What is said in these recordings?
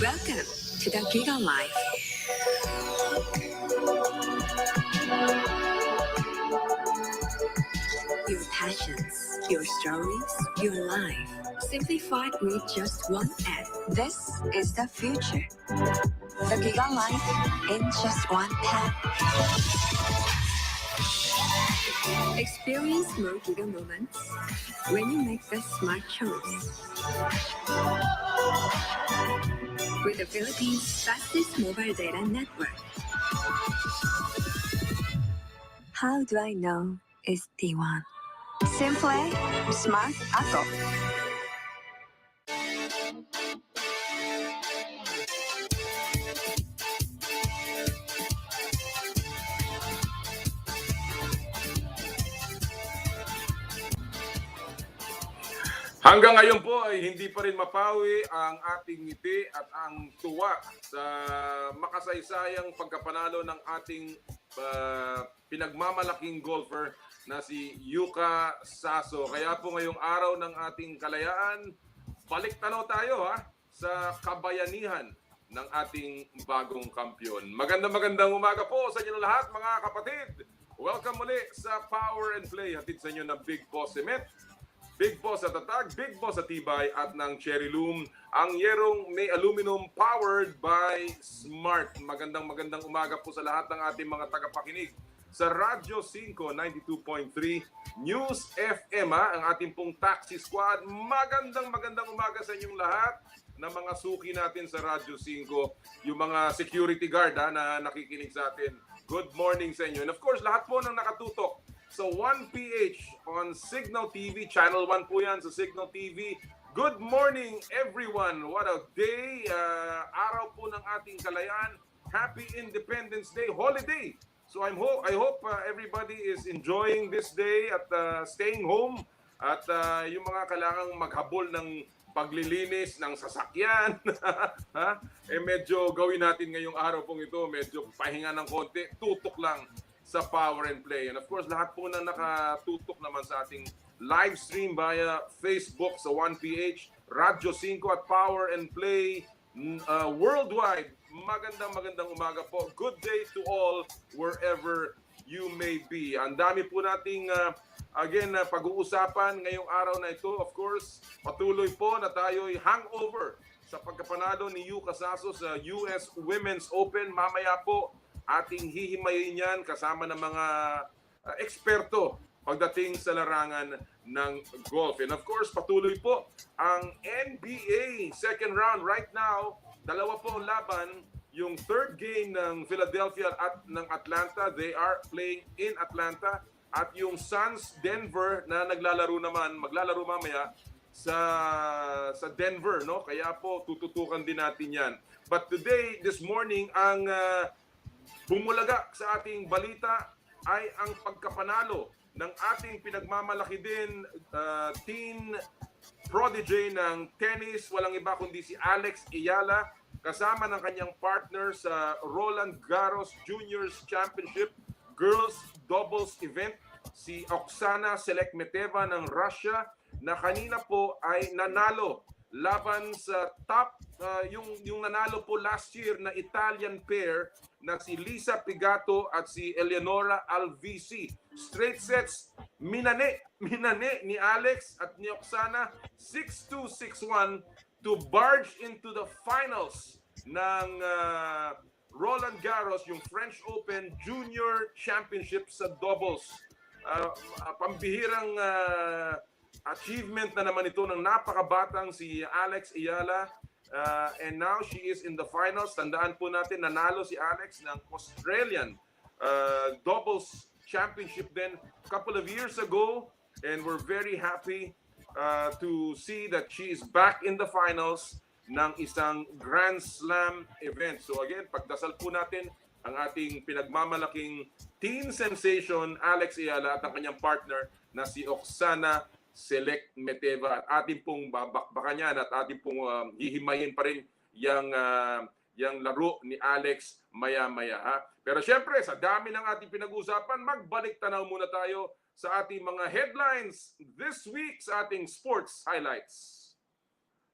Welcome to the Giga Life. Your passions, your stories, your life, simplified with just one app. This is the future. The Giga Life in just one tap. Experience more Giga moments when you make the smart choice. With the Philippines' fastest mobile data network. How do I know it's T1? Simple, smart ako. Hanggang ngayon po ay hindi pa rin mapawi ang ating ngiti at ang tuwa sa makasaysayang pagkapanalo ng ating pinagmamalaking golfer na si Yuka Saso. Kaya po ngayong araw ng ating kalayaan, balik tanaw tayo sa kabayanihan ng ating bagong kampyon. Magandang umaga po sa inyo lahat mga kapatid. Welcome muli sa Power and Play. Hatid sa inyo ng Big Boss Cement, Big Boss sa Tatag, Big Boss sa Tibay at ng Cherry Loom, ang yerong may aluminum powered by Smart. Magandang umaga po sa lahat ng ating mga tagapakinig sa Radyo 5 92.3 News FM, ang ating pong taxi squad. Magandang umaga sa inyong lahat na mga suki natin sa Radyo 5, yung mga security guard na nakikinig sa atin. Good morning sa inyo. And of course, lahat po ng nakatutok sa 1PH on Signal TV, Channel 1 po yan sa Signal TV. Good morning everyone! What a day! Araw po ng ating kalayaan. Happy Independence Day holiday! So I hope everybody is enjoying this day at staying home. At yung mga kailangang maghabol ng paglilinis ng sasakyan. Medyo gawin natin ngayong araw pong ito. Medyo pahinga ng konti. Tutok lang sa Power and Play. And of course, lahat po na nakatutok naman sa ating live stream via Facebook sa 1PH, Radyo 5 at Power and Play worldwide. Magandang umaga po. Good day to all wherever you may be. Ang dami po nating pag-uusapan ngayong araw na ito. Of course, patuloy po na tayo'y hangover sa pagkapanalo ni Yuka Saso sa US Women's Open. Mamaya po ating hihimayin yan kasama ng mga eksperto pagdating sa larangan ng golf. And of course, patuloy po ang NBA second round right now. Dalawa po ang laban. Yung third game ng Philadelphia at ng Atlanta, they are playing in Atlanta. At yung Suns Denver na maglalaro mamaya sa Denver, no? Kaya po tututukan din natin yan. But today, this morning, ang bumulaga sa ating balita ay ang pagkapanalo ng ating pinagmamalaki din teen prodigy ng tennis, walang iba kundi si Alex Ayala, kasama ng kanyang partner sa Roland Garros Juniors Championship Girls Doubles event, si Oksana Selekmeteva ng Russia, na kanina po ay nanalo laban sa top, yung nanalo po last year na Italian pair na si Lisa Pigato at si Eleonora Alvisi. Straight sets, minane ni Alex at ni Oksana, 6-2, 6-1 to barge into the finals ng Roland Garros, yung French Open Junior Championship sa doubles. Pambihirang achievement na naman ito ng napakabatang si Alex Ayala. And now she is in the finals. Tandaan po natin, nanalo si Alex ng Australian doubles championship then a couple of years ago. And we're very happy to see that she is back in the finals ng isang Grand Slam event. So again, pagdasal po natin ang ating pinagmamalaking teen sensation Alex Ayala at ang kanyang partner na si Oksana Selekmeteva. At ating pong babakbakan yan at ating pong hihimayin pa rin yung laro ni Alex maya-maya. Pero syempre, sa dami ng ating pinag-usapan, magbalik tanaw muna tayo sa ating mga headlines this week sa ating sports highlights.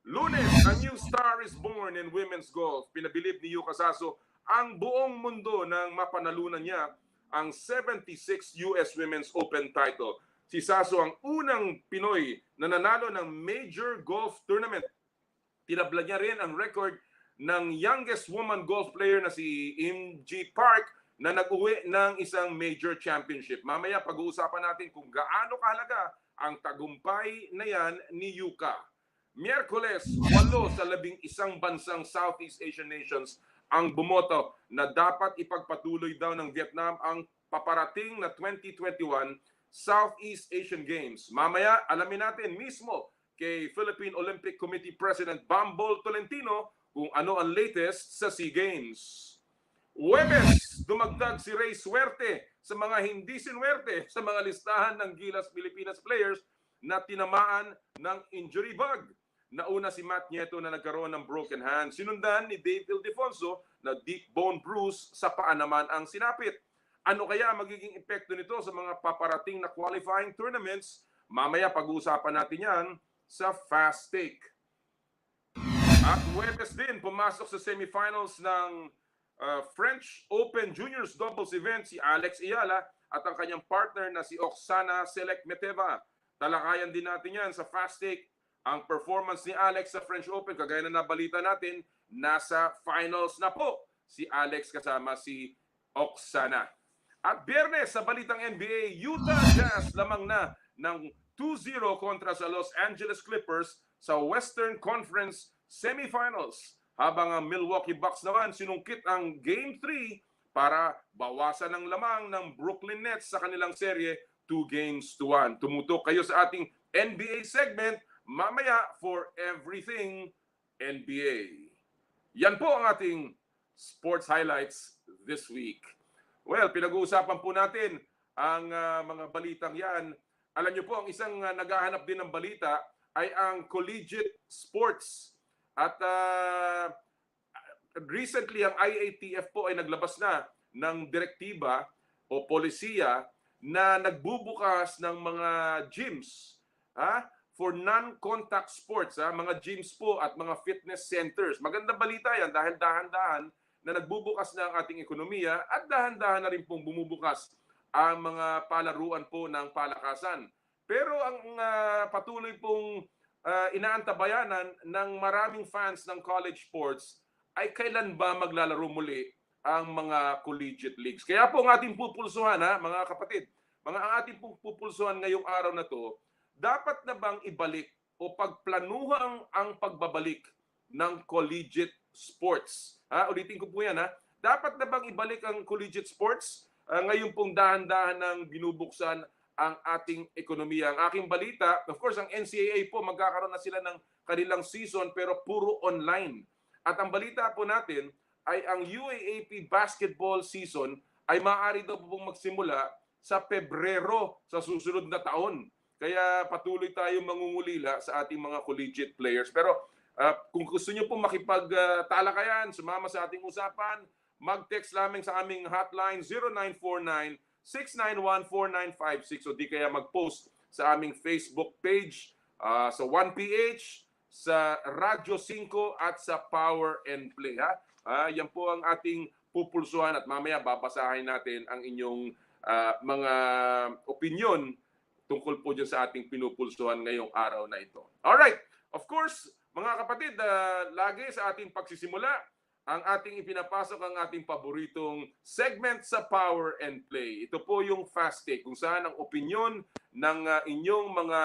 Lunes, a new star is born in women's golf. Pinabilib ni Yuka Saso ang buong mundo nang mapanalunan niya ang 76 US Women's Open title. Si Saso ang unang Pinoy na nanalo ng major golf tournament. Tinabla niya rin ang record ng youngest woman golf player na si MG Park na nag-uwi ng isang major championship. Mamaya pag-uusapan natin kung gaano kahalaga ang tagumpay na yan ni Yuka. Miyerkules, 8 sa 11 bansang Southeast Asian nations ang bumoto na dapat ipagpatuloy daw ng Vietnam ang paparating na 2021 Southeast Asian Games. Mamaya, alamin natin mismo kay Philippine Olympic Committee President Bambol Tolentino kung ano ang latest sa SEA Games. Huwebes, dumagdag si Ray Suerte sa mga hindi sinuwerte sa mga listahan ng Gilas Pilipinas players na tinamaan ng injury bug. Nauna si Matt Nieto na nagkaroon ng broken hand. Sinundan ni Dave Ildefonso na deep bone bruise sa paa naman ang sinapit. Ano kaya magiging epekto nito sa mga paparating na qualifying tournaments? Mamaya pag-uusapan natin yan sa Fast Take. At Huwebes din, pumasok sa semifinals ng French Open Juniors Doubles event si Alex Ayala at ang kanyang partner na si Oksana Selek-Meteva. Talakayan din natin yan sa Fast Take. Ang performance ni Alex sa French Open, kagaya na nabalita natin, nasa finals na po si Alex kasama si Oksana. At Biyernes sa balitang NBA, Utah Jazz lamang na ng 2-0 kontra sa Los Angeles Clippers sa Western Conference Semifinals. Habang ang Milwaukee Bucks naman sinungkit ang Game 3 para bawasan ang lamang ng Brooklyn Nets sa kanilang serye 2-1. Tumutok kayo sa ating NBA segment mamaya for everything NBA. Yan po ang ating sports highlights this week. Well, pinag-uusapan po natin ang mga balitang yan. Alam niyo po, ang isang naghahanap din ng balita ay ang collegiate sports. At recently, ang IATF po ay naglabas na ng direktiba o polisiya na nagbubukas ng mga gyms for non-contact sports, mga gyms po at mga fitness centers. Magandang balita yan dahil dahan-dahan na nagbubukas na ang ating ekonomiya at dahan-dahan na rin pong bumubukas ang mga palaruan po ng palakasan. Pero ang patuloy pong inaantabayanan ng maraming fans ng college sports ay kailan ba maglalaro muli ang mga collegiate leagues. Kaya po ang ating pupulsuhan, mga kapatid, ang ating pupulsuhan ngayong araw na to, dapat na bang ibalik o pagplanuhan ang pagbabalik ng collegiate sports? Ulitin ko po yan. Dapat na bang ibalik ang collegiate sports? Ngayon pong dahan-dahan ng binubuksan ang ating ekonomiya. Ang aking balita, of course, ang NCAA po, magkakaroon na sila ng kanilang season pero puro online. At ang balita po natin ay ang UAAP basketball season ay maaari daw po pong magsimula sa Pebrero sa susunod na taon. Kaya patuloy tayong mangungulila sa ating mga collegiate players. Pero kung gusto nyo po makipagtalakayan, sumama sa ating usapan, mag-text lamang sa aming hotline 0949-691-4956 o di kaya mag-post sa aming Facebook page sa 1PH, sa Radyo 5 at sa Power and Play. Yan po ang ating pupulsuhan at mamaya babasahin natin ang inyong mga opinion tungkol po dyan sa ating pinupulsuhan ngayong araw na ito. Alright, of course, mga kapatid, lagi sa ating pagsisimula, ang ating ipinapasok ang ating paboritong segment sa Power and Play. Ito po yung Fast Take, kung saan ang opinion ng inyong mga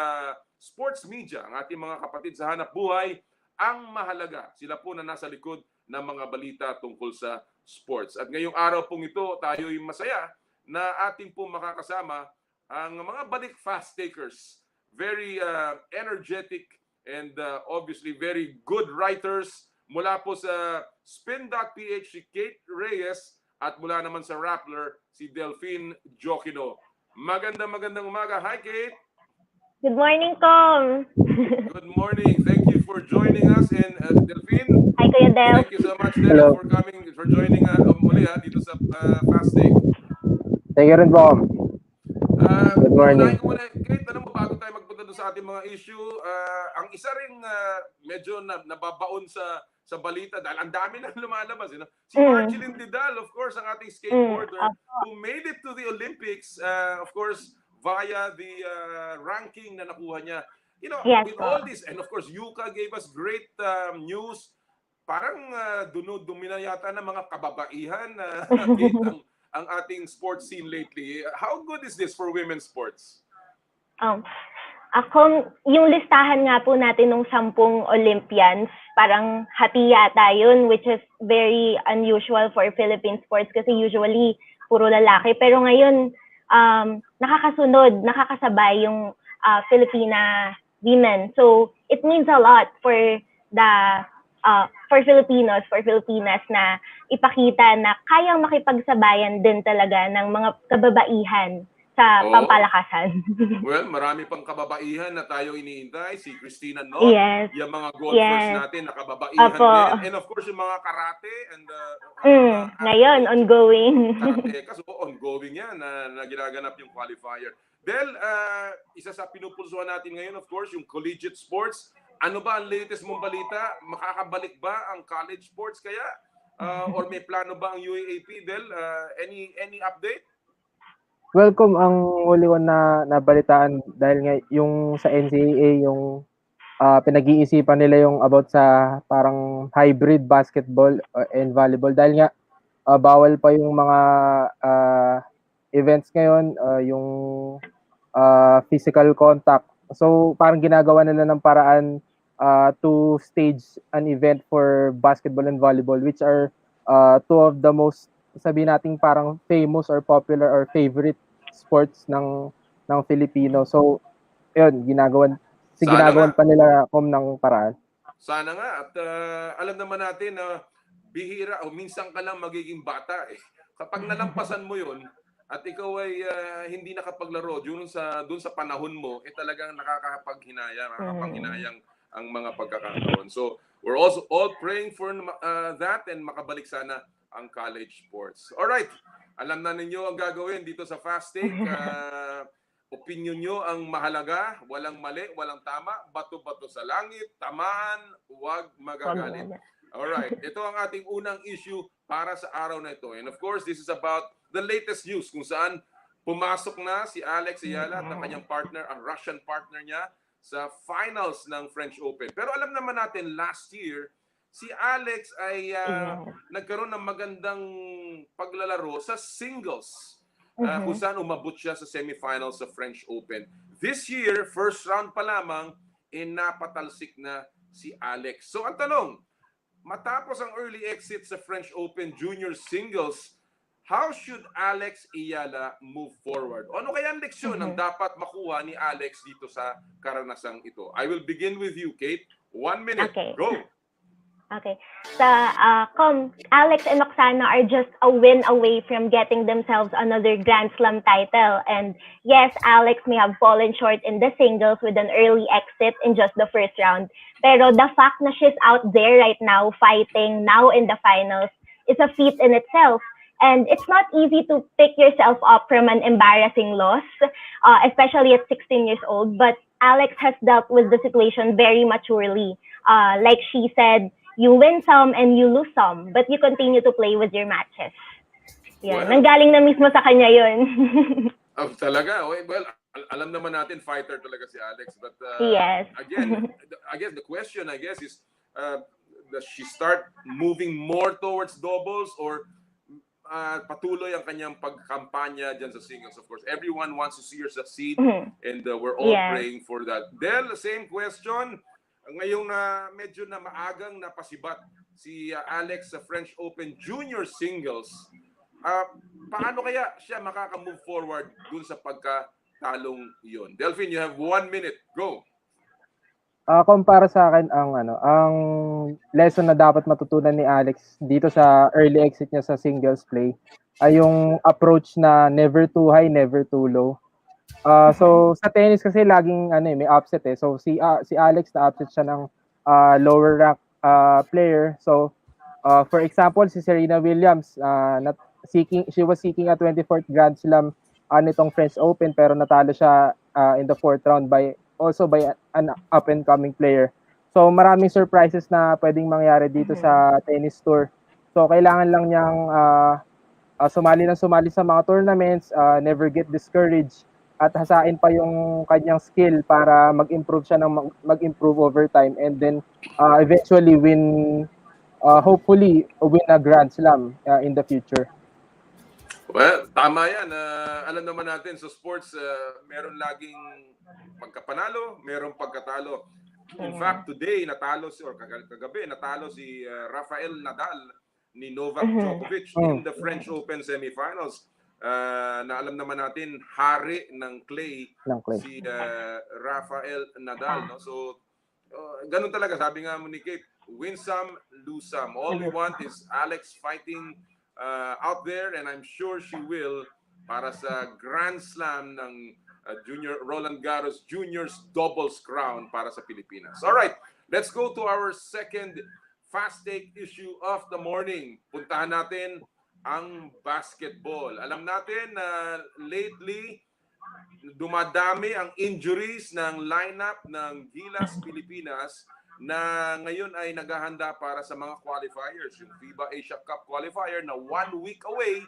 sports media, ang ating mga kapatid sa hanap buhay, ang mahalaga. Sila po na nasa likod ng mga balita tungkol sa sports. At ngayong araw pong ito, tayo'y masaya na ating po makakasama ang mga balik fast takers, very energetic and obviously very good writers mula po sa Spin.ph si Kate Reyes at mula naman sa Rappler si Delphine Joquino. Magandang umaga. Hi Kate. Good morning, Tom. Good morning. Thank you for joining us. And Delphine, Hi, Kuya Del. thank you so much Del for joining muli dito sa Fast Take. Thank you rin po. Good morning. Kate, alam mo, bago tayo magpunta doon sa ating mga issue, ang isa ring medyo nababaon sa balita dahil ang dami nang lumalabas. Si Marjeline Didal, of course, ang ating skateboarder who made it to the Olympics, of course, via the ranking na nakuha niya. With all this, and of course, Yuka gave us great news. Parang dumina yata ng mga kababaihan ang ating sports scene lately. How good is this for women's sports? Yung listahan nga po natin ng 10 Olympians, parang hati yata yun, which is very unusual for Philippine sports kasi usually puro lalaki. Pero ngayon, nakakasabay yung Filipina women. So, it means a lot for Filipinos, for Filipinas na ipakita na kayang makipagsabayan din talaga ng mga kababaihan sa pampalakasan. Well, marami pang kababaihan na tayo iniintay. Si Christina yung mga golfers natin na kababaihan din. And of course, yung mga karate and ngayon, ongoing. Karate, kasi ongoing yan na ginaganap yung qualifier. Del, isa sa pinupulsuhan natin ngayon, of course, yung collegiate sports. Ano ba ang latest mong balita? Makakabalik ba ang college sports kaya? Or may plano ba ang UAAP, Del? Any update? Welcome ang huli ko na nabalitaan dahil nga yung sa NCAA yung pinag-iisipan nila yung about sa parang hybrid basketball and volleyball dahil nga bawal pa yung mga events ngayon, yung physical contact. So parang ginagawa nila ng paraan to stage an event for basketball and volleyball, which are two of the most, sabihin natin parang famous or popular or favorite sports ng Filipino. So yun, ginagawan pa nila ng paraan. Sana nga. At alam naman natin na bihira o minsan ka lang magiging bata eh. Kapag nalampasan mo yun at ikaw ay hindi nakapaglaro doon sa panahon mo, talagang nakakapanghinayang ang mga pagkakataon. So, we're also all praying for that and makabalik sana ang college sports. All right. Alam na ninyo ang gagawin dito sa Fast Take. Opinion nyo ang mahalaga, walang mali, walang tama, bato-bato sa langit, tamaan, huwag magagalit. Alright, ito ang ating unang issue para sa araw na ito. And of course, this is about the latest news kung saan pumasok na si Alex Ayala at ang kanyang partner, ang Russian partner niya, sa finals ng French Open. Pero alam naman natin, last year, si Alex ay nagkaroon ng magandang paglalaro sa singles. Kung saan umabot siya sa semifinals sa French Open. This year, first round pa lamang, napatalsik na si Alex. So ang tanong, matapos ang early exit sa French Open Junior Singles, how should Alex Ayala move forward? Ano kaya ang leksyon ang dapat makuha ni Alex dito sa karanasang ito? I will begin with you, Kate. 1 minute. Okay. Go. Okay. Alex and Oksana are just a win away from getting themselves another Grand Slam title. And yes, Alex may have fallen short in the singles with an early exit in just the first round. Pero the fact na she's out there right now fighting now in the finals is a feat in itself. And it's not easy to pick yourself up from an embarrassing loss, especially at 16 years old. But Alex has dealt with the situation very maturely. Like she said, you win some and you lose some, but you continue to play with your matches. Yan. Well, nanggaling na mismo sa kanya yun. Talaga? Well, alam naman natin, fighter talaga si Alex. But yes. Again, I guess the question, is, does she start moving more towards doubles or patuloy ang kanyang pagkampanya dyan sa singles? Of course, everyone wants to see her succeed and we're all praying for that. Del, same question. Ngayong medyo na maagang napasibat si Alex sa French Open Junior Singles, paano kaya siya makaka-move forward dun sa pagkatalong iyon? Delphine, you have 1 minute. Go! Para sa akin, ang lesson na dapat matutunan ni Alex dito sa early exit niya sa singles play ay yung approach na never too high, never too low. So sa tennis kasi laging may upset eh. So si Alex na upset siya ng lower rank player. So for example, si Serena Williams she was seeking a 24th Grand Slam nitong French Open pero natalo siya in the 4th round by also by an up-and-coming player. So maraming surprises na pwedeng mangyari dito sa tennis tour. So kailangan lang niyang sumali sa mga tournaments, never get discouraged, at hasain pa yung kanyang skill para mag-improve siya ng mag-improve over time, and then eventually hopefully win a Grand Slam in the future. Well, tama yan. Alam naman natin sa sports, meron laging pagkapanalo, meron pagkatalo. In fact, today, kagabi, natalo si Rafael Nadal ni Novak Djokovic in the French Open semifinals. Na alam naman natin, hari ng clay. Si Rafael Nadal. No? So, ganun talaga. Sabi nga mo ni Kate, win some, lose some. All we want is Alex fighting out there, and I'm sure she will, para sa Grand Slam ng Junior Roland Garros Juniors doubles crown para sa Pilipinas. All right, let's go to our second fast take issue of the morning. Puntahan natin ang basketball. Alam natin na lately dumadami ang injuries ng lineup ng Gilas Pilipinas na ngayon ay naghahanda para sa mga qualifiers, yung FIBA Asia Cup qualifier na 1 week away,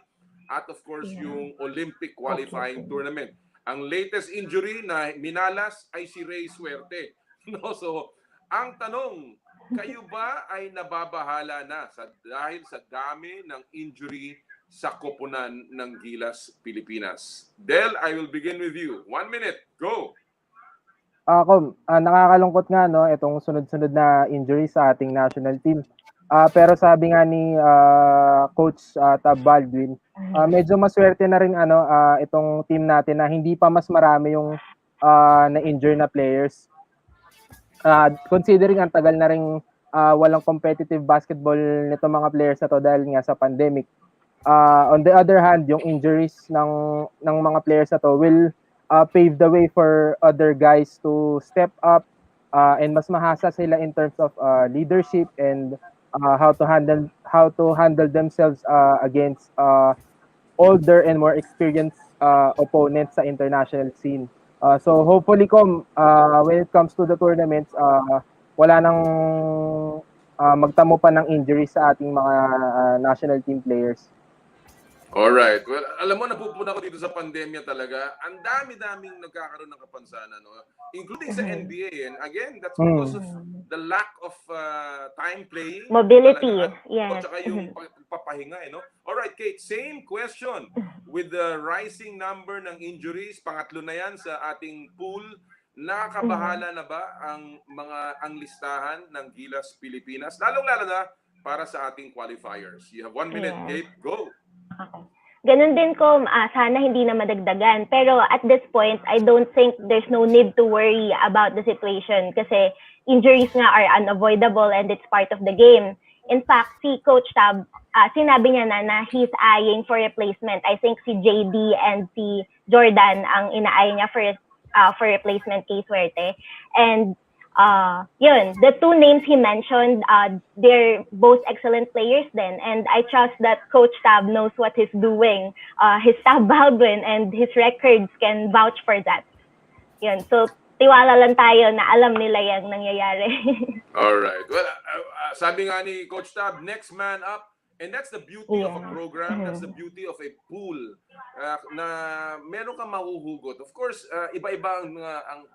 at of course yung Olympic qualifying tournament. Ang latest injury na minalas ay si Ray Suerte. No? So, ang tanong, kayo ba ay nababahala na dahil sa dami ng injury sa koponan ng Gilas Pilipinas? Del, I will begin with you. 1 minute, go! Nakakalungkot nga no itong sunod-sunod na injury sa ating national team. Pero sabi nga ni Coach Tab Baldwin, medyo maswerte na rin itong team natin na hindi pa mas marami yung na-injure na players. Considering ang tagal na rin walang competitive basketball nito mga players na to dahil nga sa pandemic. On the other hand, yung injuries ng mga players na to will pave the way for other guys to step up and mas mahasa sila in terms of leadership and how to handle themselves against older and more experienced opponents sa international scene. So hopefully when it comes to the tournaments, wala nang magtamo pa ng injuries sa ating mga national team players. Alright. Well, alam mo, napupuna ko dito sa pandemya talaga. Ang dami-daming nagkakaroon ng kapansanan, no? Including sa NBA. And again, that's because of the lack of time playing. Mobility. Yes. At saka yung papahinga, no? Alright, Kate, same question. With the rising number ng injuries, pangatlo na yan sa ating pool, nakakabahala na ba ang listahan ng Gilas Pilipinas? Lalong-lalo na para sa ating qualifiers. You have 1 minute, Kate. Go! Okay. Ganun din ko, sana hindi na madagdagan. Pero at this point, I don't think there's no need to worry about the situation kasi injuries nga are unavoidable and it's part of the game. In fact, si Coach Tab, sinabi niya na he's eyeing for replacement. I think si JD and si Jordan ang ina-eye niya for replacement kay Suerte. And yun, the two names he mentioned, they're both excellent players then, and I trust that Coach Tab knows what he's doing. His Tab Baldwin and his records can vouch for that. Yun, so tiwala lang tayo na alam nila yung nangyayari. Alright. Well, sabi nga ni Coach Tab, next man up. And that's the beauty of a program. That's the beauty of a pool na meron kang mahuhugot. Of course, iba-iba ang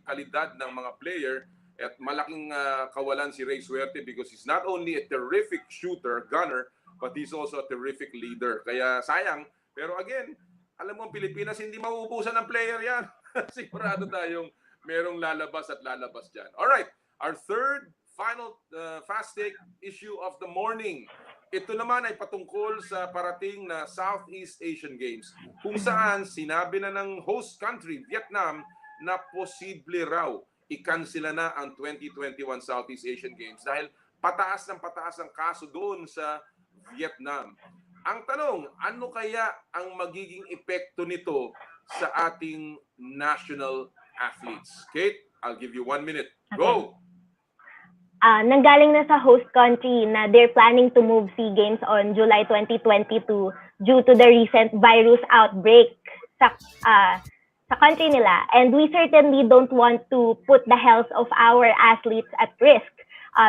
kalidad ng mga player at malaking kawalan si Ray Suerte because he's not only a terrific shooter, gunner, but he's also a terrific leader. Kaya sayang. Pero again, alam mo, Pilipinas, hindi mauubusan ng player yan. Sigurado tayong merong lalabas at lalabas dyan. Alright, our third, final fast take issue of the morning. Ito naman ay patungkol sa parating na Southeast Asian Games kung saan sinabi na ng host country, Vietnam, na posible raw i-cancela na ang 2021 Southeast Asian Games dahil pataas ang kaso doon sa Vietnam. Ang tanong, ano kaya ang magiging epekto nito sa ating national athletes? Kate, I'll give you 1 minute. Go! Nanggaling na sa host country na they're planning to move SEA Games on July 2022 due to the recent virus outbreak sa country nila. And we certainly don't want to put the health of our athletes at risk.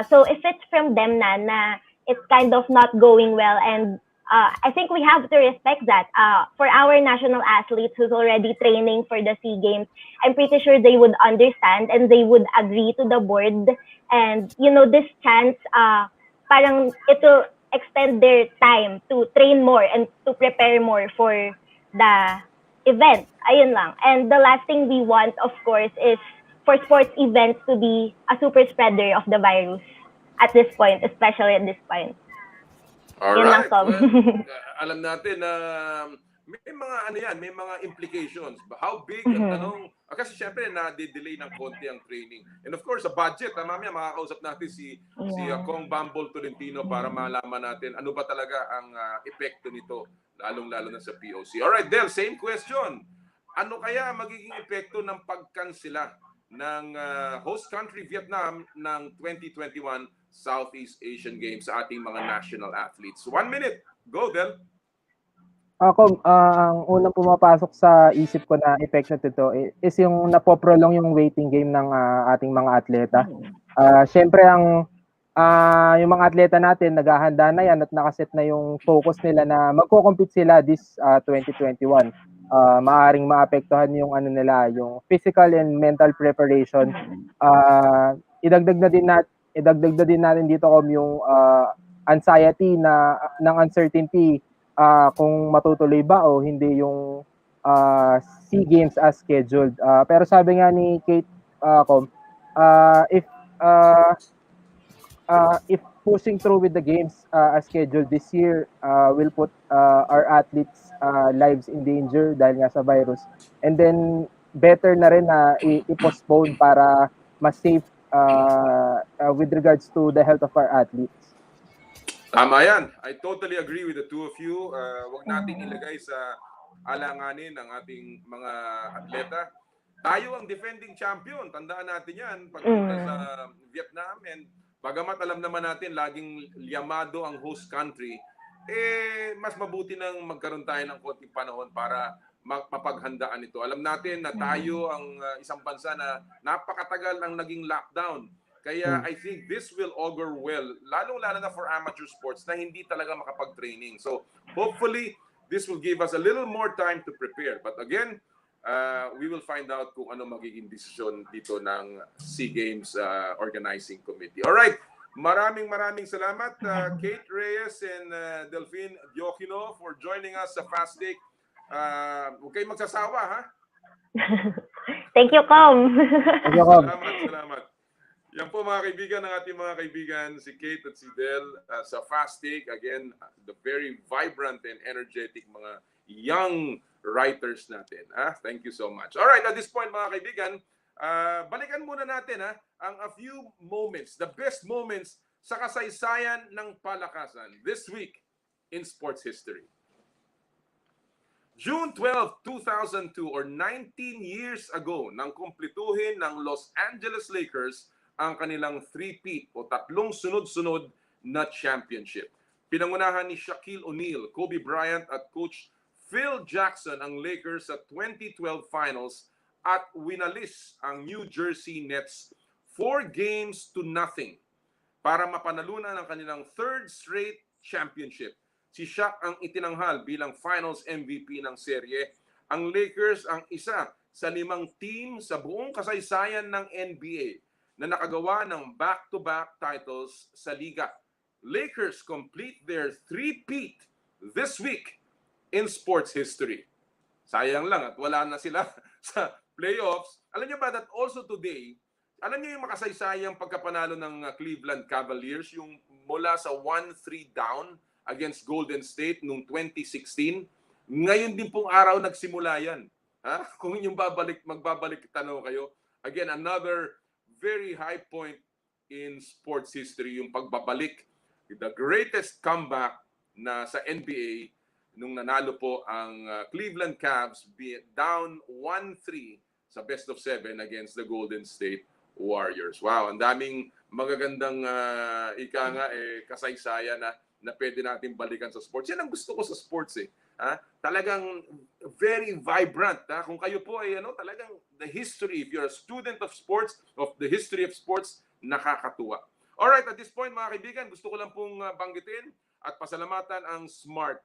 So if it's from them na it's kind of not going well, and I think we have to respect that. For our national athletes who's already training for the SEA Games, I'm pretty sure they would understand and they would agree to the board. And, this chance, parang it will extend their time to train more and to prepare more for the event. Ayun lang. And the last thing we want, of course, is for sports events to be a super spreader of the virus at this point, especially at this point. Yun lang, Alright. Tom. Well, alam natin na may mga implications. How big ang tanong? Kasi syempre na-delay ng konti ang training. And of course, sa budget, mamaya makakausap natin si Kong Bambol Tolentino para malaman natin ano ba talaga ang epekto nito, lalong-lalo na sa POC. Alright, Del, same question. Ano kaya magiging epekto ng pagkansela ng host country Vietnam ng 2021 Southeast Asian Games sa ating mga national athletes? 1 minute. Go, Del. Ako, ang unang pumapasok sa isip ko na epekto nito is yung napoprolong yung waiting game ng ating mga atleta. Siyempre, yung mga atleta natin, naghahanda na yan at nakaset na yung focus nila na magko-compete sila this 2021. Maaring maapektuhan yung yung physical and mental preparation. Idagdag na din natin dito yung anxiety ng uncertainty kung matutuloy ba o hindi yung SEA Games as scheduled. Pero sabi nga ni Kate, if pushing through with the games as scheduled this year will put our athletes lives in danger dahil nga sa virus. And then better na rin na i-postpone para mas safe with regards to the health of our athletes. Tama yan. I totally agree with the two of you. Huwag nating ilagay sa alanganin ng ating mga atleta. Tayo ang defending champion. Tandaan natin yan pagpunta sa Vietnam. And bagamat alam naman natin laging liyamado ang host country, mas mabuti nang magkaroon tayo ng konting panahon para mapaghandaan ito. Alam natin na tayo ang isang bansa na napakatagal ang naging lockdown. Kaya I think this will augur well, lalong-lalo na for amateur sports na hindi talaga makapag-training. So hopefully, this will give us a little more time to prepare. But again, we will find out kung ano magiging desisyon dito ng SEA Games Organizing Committee. Alright, maraming salamat Kate Reyes and Delphine Diokino for joining us sa Fast Take. Huwag kayong magsasawa, ha? Thank you, Com. Thank you, Com. Salamat. Yan po mga kaibigan, ng ating mga kaibigan, si Kate at si Del sa Fast Take. Again, the very vibrant and energetic mga young writers natin. Thank you so much. Alright, at this point mga kaibigan, balikan muna natin ang a few moments, the best moments sa kasaysayan ng palakasan this week in sports history. June 12, 2002 or 19 years ago nang kumpletuhin ng Los Angeles Lakers ang kanilang three-peat o tatlong sunod-sunod na championship. Pinangunahan ni Shaquille O'Neal, Kobe Bryant at Coach Phil Jackson ang Lakers sa 2012 Finals at winalis ang New Jersey Nets 4-0 para mapanalunan ang kanilang third straight championship. Si Shaq ang itinanghal bilang Finals MVP ng serye. Ang Lakers ang isa sa 5 team sa buong kasaysayan ng NBA na nakagawa ng back-to-back titles sa liga. Lakers complete their three-peat this week in sports history. Sayang lang at wala na sila sa playoffs. Alam niyo ba that also today, alam niyo yung makasaysayang pagkapanalo ng Cleveland Cavaliers, yung mula sa 1-3 down against Golden State noong 2016. Ngayon din pong araw nagsimula yan. Kung inyong magbabalik tanaw kayo, again, another very high point in sports history, yung pagbabalik, the greatest comeback na sa NBA nung nanalo po ang Cleveland Cavs down 1-3 sa best of 7 against the Golden State Warriors. Wow, ang daming magagandang kasaysayan na na pwede natin balikan sa sports. Yan ang gusto ko sa sports eh. Talagang very vibrant. Kung kayo po ay talagang the history, if you're a student of sports, of the history of sports, nakakatuwa. Alright, at this point mga kaibigan, gusto ko lang pong banggitin at pasalamatan ang Smart.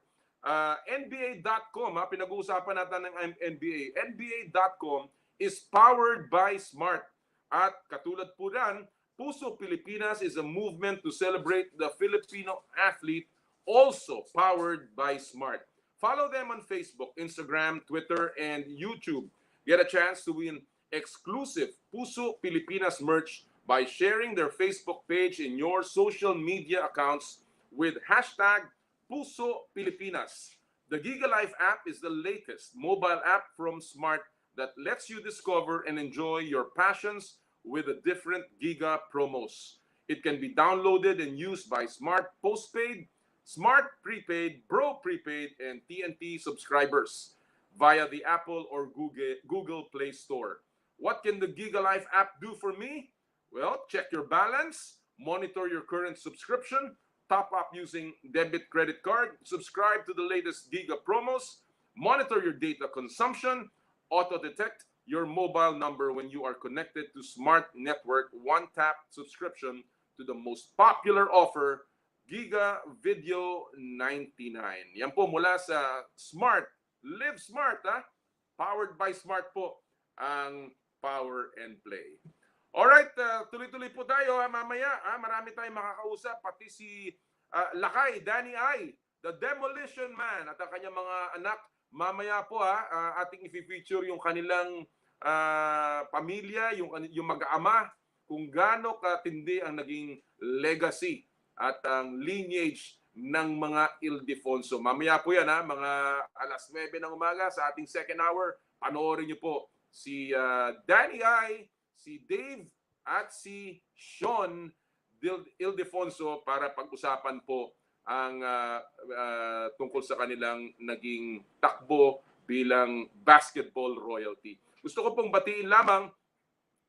NBA.com, pinag-uusapan natin ng NBA. NBA.com is powered by Smart. At katulad po yan, Puso Pilipinas is a movement to celebrate the Filipino athlete, also powered by Smart. Follow them on Facebook, Instagram, Twitter, and YouTube. Get a chance to win exclusive Puso Pilipinas merch by sharing their Facebook page in your social media accounts with hashtag Puso Pilipinas. The Giga Life app is the latest mobile app from Smart that lets you discover and enjoy your passions with the different Giga promos. It can be downloaded and used by Smart Postpaid, Smart Prepaid, Bro Prepaid, and TNT subscribers via the Apple or Google Play Store. What can the Giga Life app do for me? Well, check your balance, monitor your current subscription, top up using debit credit card, subscribe to the latest Giga promos, monitor your data consumption, auto-detect your mobile number when you are connected to Smart Network one-tap subscription to the most popular offer, Giga Video 99. Yan po mula sa Smart. Live Smart, Powered by Smart po ang Power and Play. Alright, tuloy-tuloy po tayo mamaya. Marami tayong makakausap, pati si Lakay, Danny I, the Demolition Man at ang kanyang mga anak. Mamaya po ating i-feature yung kanilang pamilya, yung mag-ama, kung gaano katindi ang naging legacy at ang lineage ng mga Ildefonso. Mamaya po yan, mga alas 9 ng umaga sa ating second hour. Panoorin niyo po si Danny I, si Dave at si Shaun Ildefonso para pag-usapan po ang tungkol sa kanilang naging takbo bilang basketball royalty. Gusto ko pong batiin lamang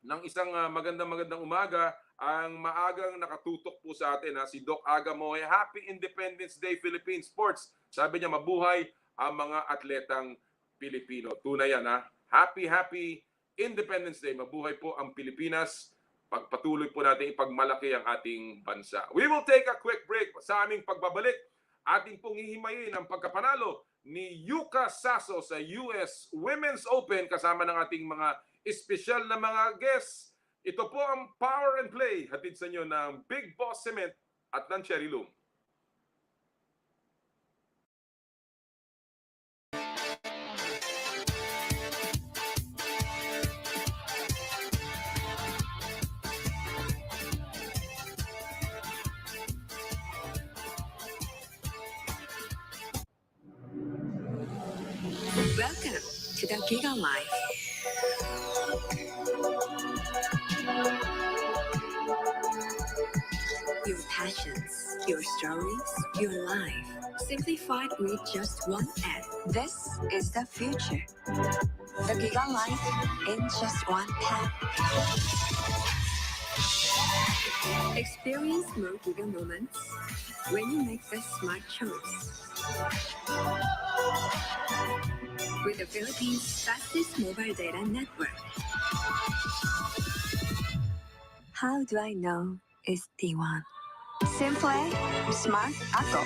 ng isang magandang umaga ang maagang nakatutok po sa atin si Doc Aga Moe. Happy Independence Day Philippine Sports. Sabi niya mabuhay ang mga atletang Pilipino. Tunay yan Happy Independence Day. Mabuhay po ang Pilipinas. Pagpatuloy po natin ipagmalaki ang ating bansa. We will take a quick break sa aming pagbabalik. Ating pong hihimayin ang pagkapanalo ni Yuka Saso sa US Women's Open kasama ng ating mga espesyal na mga guests. Ito po ang Power and Play. Hatid sa inyo ng Big Boss Cement at ng Cherry Loom. Welcome to the Giga Life. Your passions, your stories, your life, simplified with just one app. This is the future. The Giga Life in just one tap. Experience more Giga moments when you make the smart choice. With the Philippines' fastest mobile data network. How do I know it's T1? Simple, smart ako.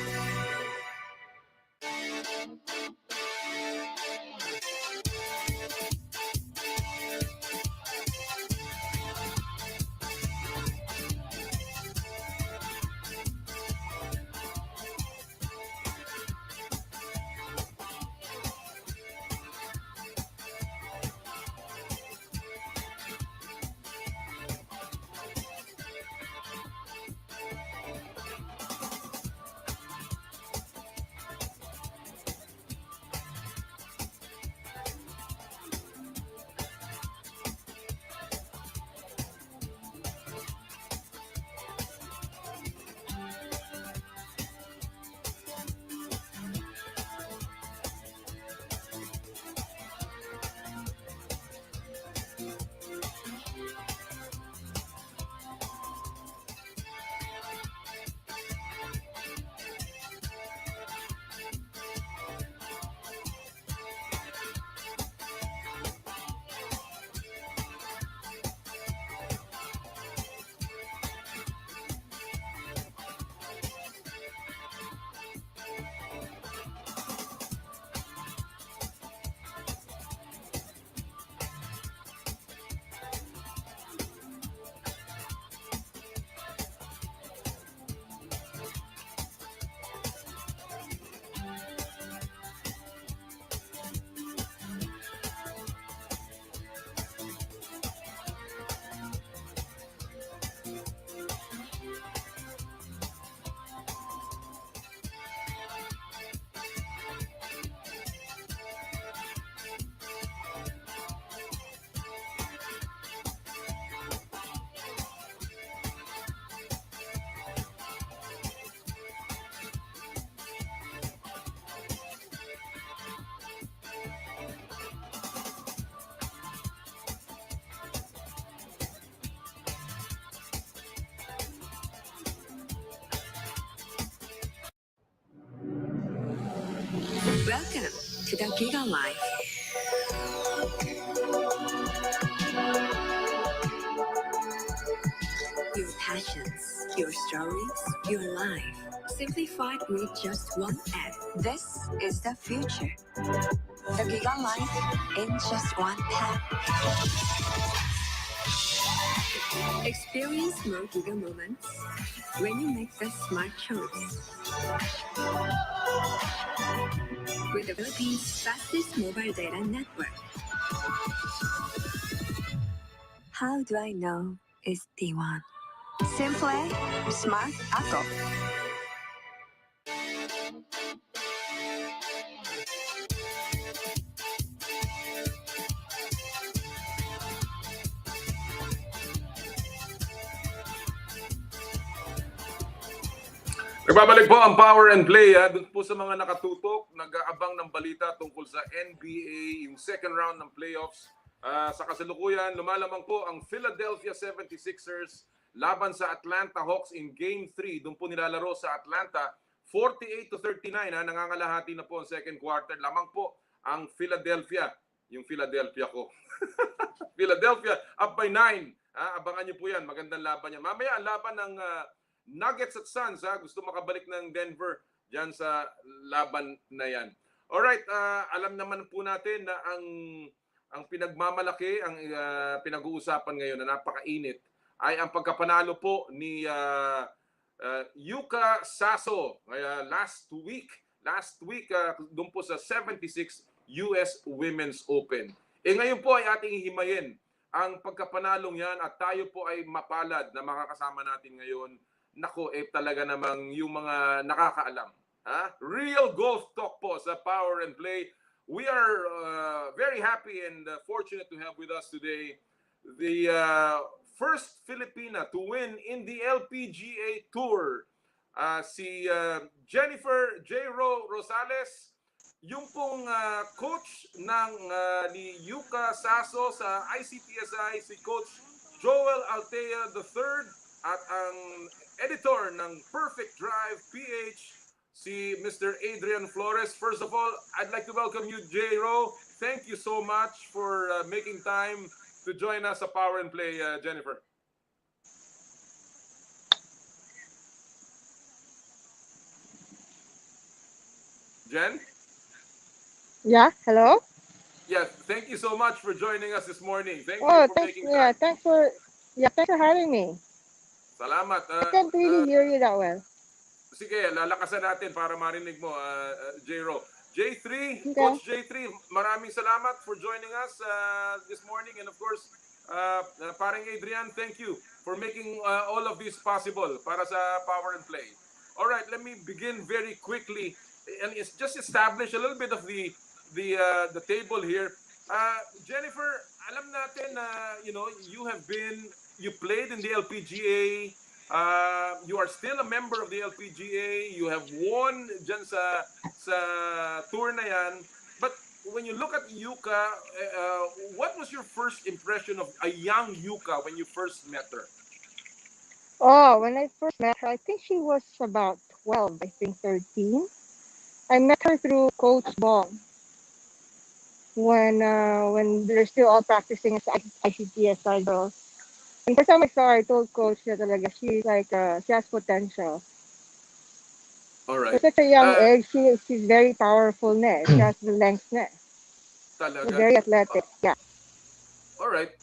Welcome to the Giga Life. Your passions, your stories, your life, simplified with just one app. This is the future. The Giga Life in just one tap. Experience more Giga moments when you make the smart choice. With the Philippines' fastest mobile data network. How do I know it's D1? Simple, smart ako. Nagbabalik po ang Power and Play. Doon po sa mga nakatutok, nag-aabang ng balita tungkol sa NBA, yung second round ng playoffs. Sa kasalukuyan, lumalamang po ang Philadelphia 76ers laban sa Atlanta Hawks in Game 3. Doon po nilalaro sa Atlanta. 48-39, nangangalahati na po ang second quarter. Lamang po ang Philadelphia. Yung Philadelphia ko. Philadelphia up by 9. Abangan niyo po yan. Magandang laban yan. Mamaya ang laban ng Nuggets at Suns. Gusto makabalik ng Denver dyan sa laban na yan. Alright, alam naman po natin na ang pinagmamalaki, ang pinag-uusapan ngayon na napakainit ay ang pagkapanalo po ni Yuka Saso last week doon po sa 76 US Women's Open. Ngayon po ay ating hihimayin ang pagkapanalong yan at tayo po ay mapalad na makakasama natin ngayon. Nako, talaga namang yung mga nakakaalam. Real golf talk po sa Power and Play. We are very happy and fortunate to have with us today the first Filipina to win in the LPGA Tour. Si Jennifer Rosales, yung pong coach ng ni Yuka Saso sa ICTSI, si Coach Joel Althea III, at ang editor ng Perfect Drive PH, si Mr. Adrian Flores. First of all, I'd like to welcome you, J-Ro. Thank you so much for making time to join us sa Power and Play, Jennifer. Jen? Yeah, hello? Yes, thank you so much for joining us this morning. Thank you for making time. Thanks for having me. Salamat. I can't really hear you that well. Sige, lalakasan natin para marinig mo, J-Ro. J3, Okay. Coach J3, maraming salamat for joining us this morning. And of course, parang Adrian, thank you for making all of this possible para sa Power and Play. All right, let me begin very quickly and it's just establish a little bit of the table here. Jennifer, alam natin na you played in the LPGA. You are still a member of the LPGA. You have won dyan sa tour na yan. But when you look at Yuka, what was your first impression of a young Yuka when you first met her? Oh, when I first met her, I think she was about 12, I think 13. I met her through Coach Bong when they're still all practicing as ICTSI girls. And first time I saw her, I told Coach that talaga she has potential. All right. At such a young age, she's very powerful na. She has the length na. Talaga? She's very athletic. Yeah. All right.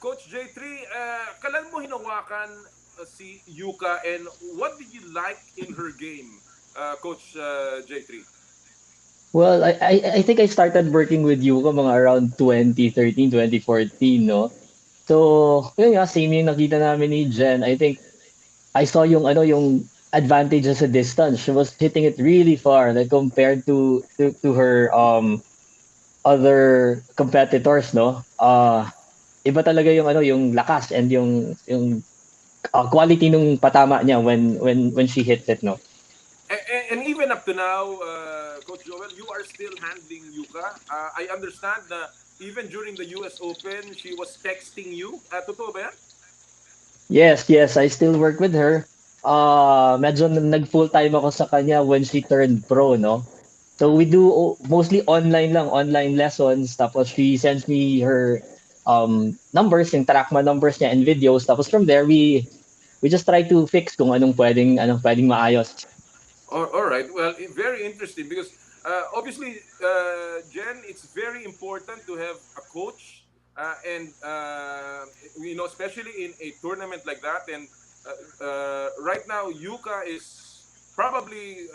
Coach J3, kailan mo hinawakan si Yuka and what did you like in her game, Coach J3? Well, I think I started working with Yuka mga around 2013, 2014, no? So, yun nga, same yung nakita namin ni Jen. I think I saw yung advantages sa distance. She was hitting it really far, like compared to her other competitors, no? Iba talaga yung lakas and yung quality nung patama niya when she hits it, no? And even up to now, Coach Joel, you are still handling Yuka. I understand na even during the US Open, she was texting you. Totoo ba yan? Yes, I still work with her. Medyo nag full time ako sa kanya when she turned pro, no? So we do mostly online lang, online lessons. Tapos she sends me her numbers, yung trackman numbers niya and videos. Tapos from there, we just try to fix kung anong pwedeng maayos. All right. Well, very interesting because obviously, Jen, it's very important to have a coach, and especially in a tournament like that. And right now, Yuka is probably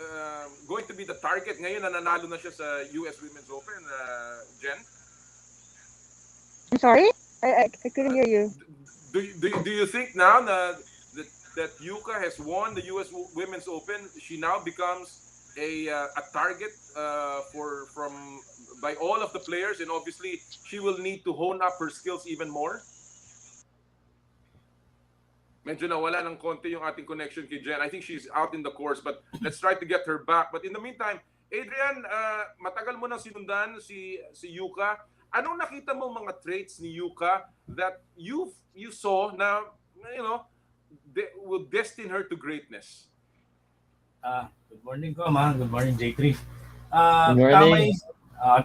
going to be the target. Ngayon, nananalo na siya sa US Women's Open, Jen. I'm sorry? I couldn't hear you. Do you think now that Yuka has won the US Women's Open, she now becomes a target by all of the players, and obviously she will need to hone up her skills even more? Medyo nawala ng konti yung ating connection kay Jen. I think she's out in the course, but let's try to get her back. But in the meantime, Adrian, matagal mo nang sinundan si Yuka. Anong nakita mo mga traits ni Yuka that you saw na will destine her to greatness? Good morning, Kama. Good morning, J3. Good morning.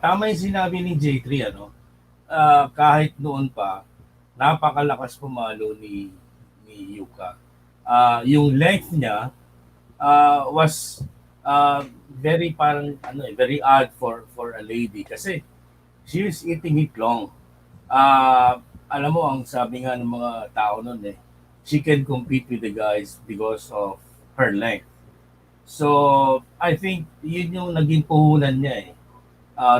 Tama yung sinabi ni J3, kahit noon pa, napakalakas pumalo ni Yuka. Yung length niya was very very odd for a lady kasi she was eating it long. Alam mo, ang sabi nga ng mga tao noon she can compete with the guys because of her length. So, I think yun yung naging puhunan niya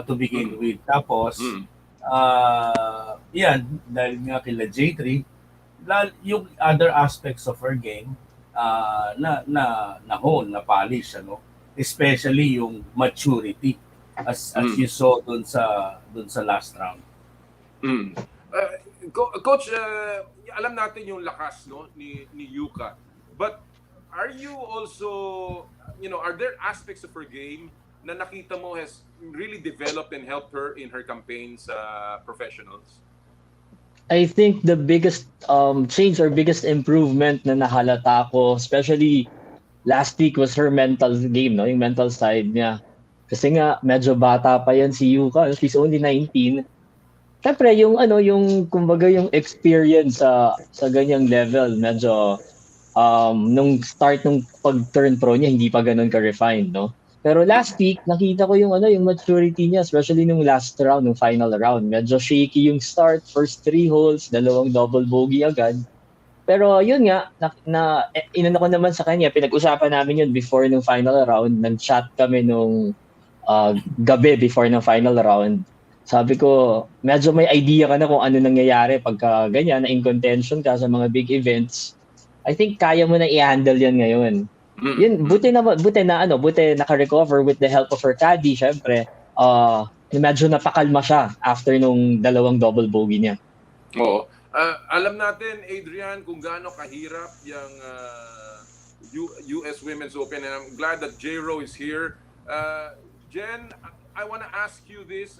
to begin with. Tapos, yan, dahil nga kila J3, yung other aspects of her game, na-hone, na-polish, especially yung maturity, as you saw dun sa last round. Coach, alam natin yung lakas ni Yuka, but are you also, are there aspects of her game na nakita mo has really developed and helped her in her campaigns professionals? I think the biggest change or biggest improvement na nahalata ko, especially last week, was her mental game, yung mental side niya. Kasi nga, medyo bata pa yan si Yuka. She's only 19. Siyempre, kumbaga yung experience sa ganyang level, medyo, nung start nung pag-turn pro niya, hindi pa ganun ka-refined, no? Pero last week, nakita ko yung maturity niya, especially nung last round, nung final round. Medyo shaky yung start, first 3 holes, 2 double bogey agad. Pero yun nga, inano ko naman sa kanya, pinag-usapan namin yun before nung final round. Nag-chat kami nung gabi before ng final round. Sabi ko, medyo may idea ka na kung ano nangyayari pagka ganyan, na in contention ka sa mga big events. I think kaya mo na i-handle yan ngayon. Yun, buti naka-recover with the help of her caddy, syempre. Medyo napakalma siya after nung 2 double bogey niya. Oo. Alam natin, Adrian, kung gaano kahirap yung US Women's Open, and I'm glad that J-Ro is here. Jen, I want to ask you this.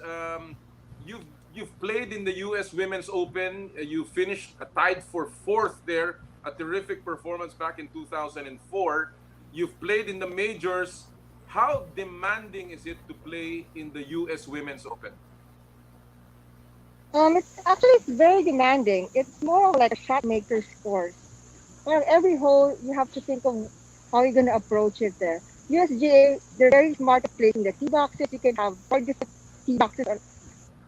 You've played in the US Women's Open. You finished tied for 4th there. A terrific performance back in 2004. You've played in the majors. How demanding is it to play in the US Women's Open? It's very demanding. It's more like a shot maker sport. Every hole, you have to think of how you're going to approach it there. USGA, they're very smart at placing the tee boxes. You can have 4 different tee boxes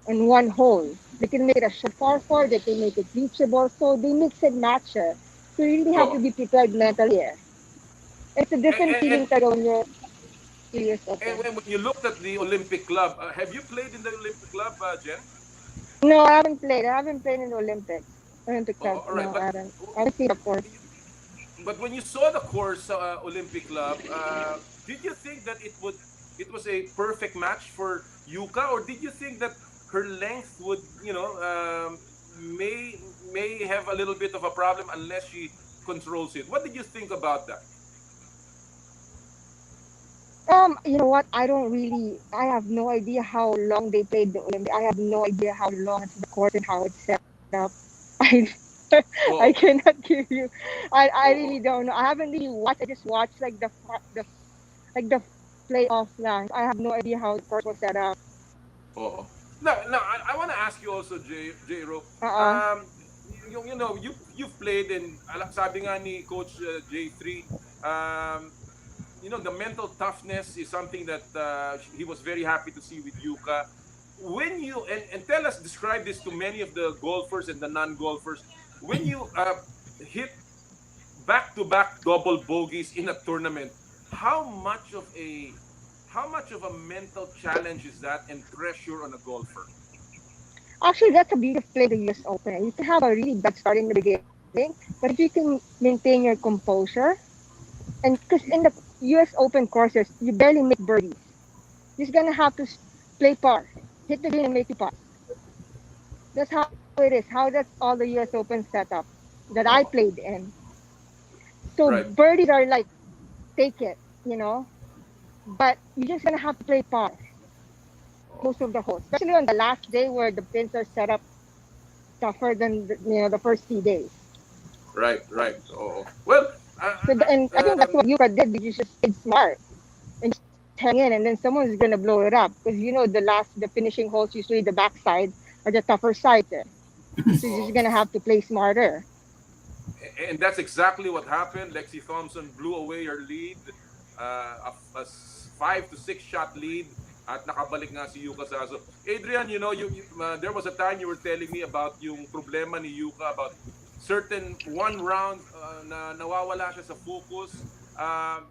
on one hole. They can make it a par 4, they can make it reachable. So they mix and match it. So you really have to be prepared mentally. It's a different feeling when you're serious. And when you looked at the Olympic Club, have you played in the Olympic Club, Jen? No, I haven't played. I haven't played in the Olympic Club. All right, no, I haven't. I haven't seen the course. But when you saw the course Olympic Club, did you think that it was a perfect match for Yuka, or did you think that her length would, may have a little bit of a problem unless she controls it? What did you think about that? You know what? I have no idea how long they played the Olympic. I have no idea how long it's the course and how it's set up. I cannot give you. I really don't know. I haven't really watched. I just watched like the playoff lang. I have no idea how the course was set up. Oo. Now, I want to ask you also, J-Ro. You've played and sabi nga ni Coach J3, the mental toughness is something that he was very happy to see with Yuka. When you and tell us, describe this to many of the golfers and the non-golfers. When you hit back-to-back double bogeys in a tournament, how much of a mental challenge is that and pressure on a golfer? Actually, that's a beautiful play the US Open. You can have a really bad start in the beginning, but if you can maintain your composure, and because in the US Open courses, you barely make birdies. You're just gonna have to play par, hit the green and make it par. That's how it is. How that's all the US Open setup that I played in. So Right. birdies are like, take it, but you're just gonna have to play par most of the holes, especially on the last day where the pins are set up tougher than the first few days. Right. Oh. Well, And I think that's what Yuka did. You just stayed smart and just hang in, and then someone's gonna blow it up because the finishing holes, usually the backside are the tougher side there. So you're just gonna have to play smarter. And that's exactly what happened. Lexi Thompson blew away her lead, a 5 to 6 shot lead, at nakabalik nga si Yuka Saso. Adrian, there was a time you were telling me about yung problema ni Yuka about certain one round na nawawala siya sa focus.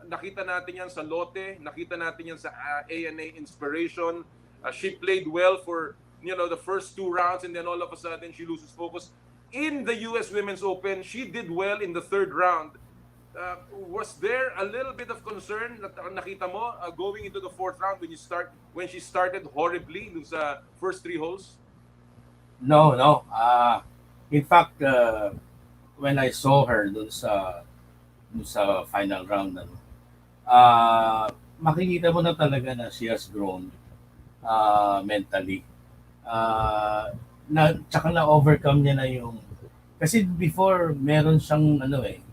Nakita natin yan sa Lotte, nakita natin yan sa ANA Inspiration. She played well for the first 2 rounds, and then all of a sudden she loses focus. In the US Women's Open, she did well in the 3rd round. Was there a little bit of concern that nakita mo going into the 4th round when she started horribly dun sa first 3 holes? No. In fact, when I saw her dun sa final round, makikita mo na talaga na she has grown mentally. Tsaka na-overcome niya na yung... Kasi before, meron siyang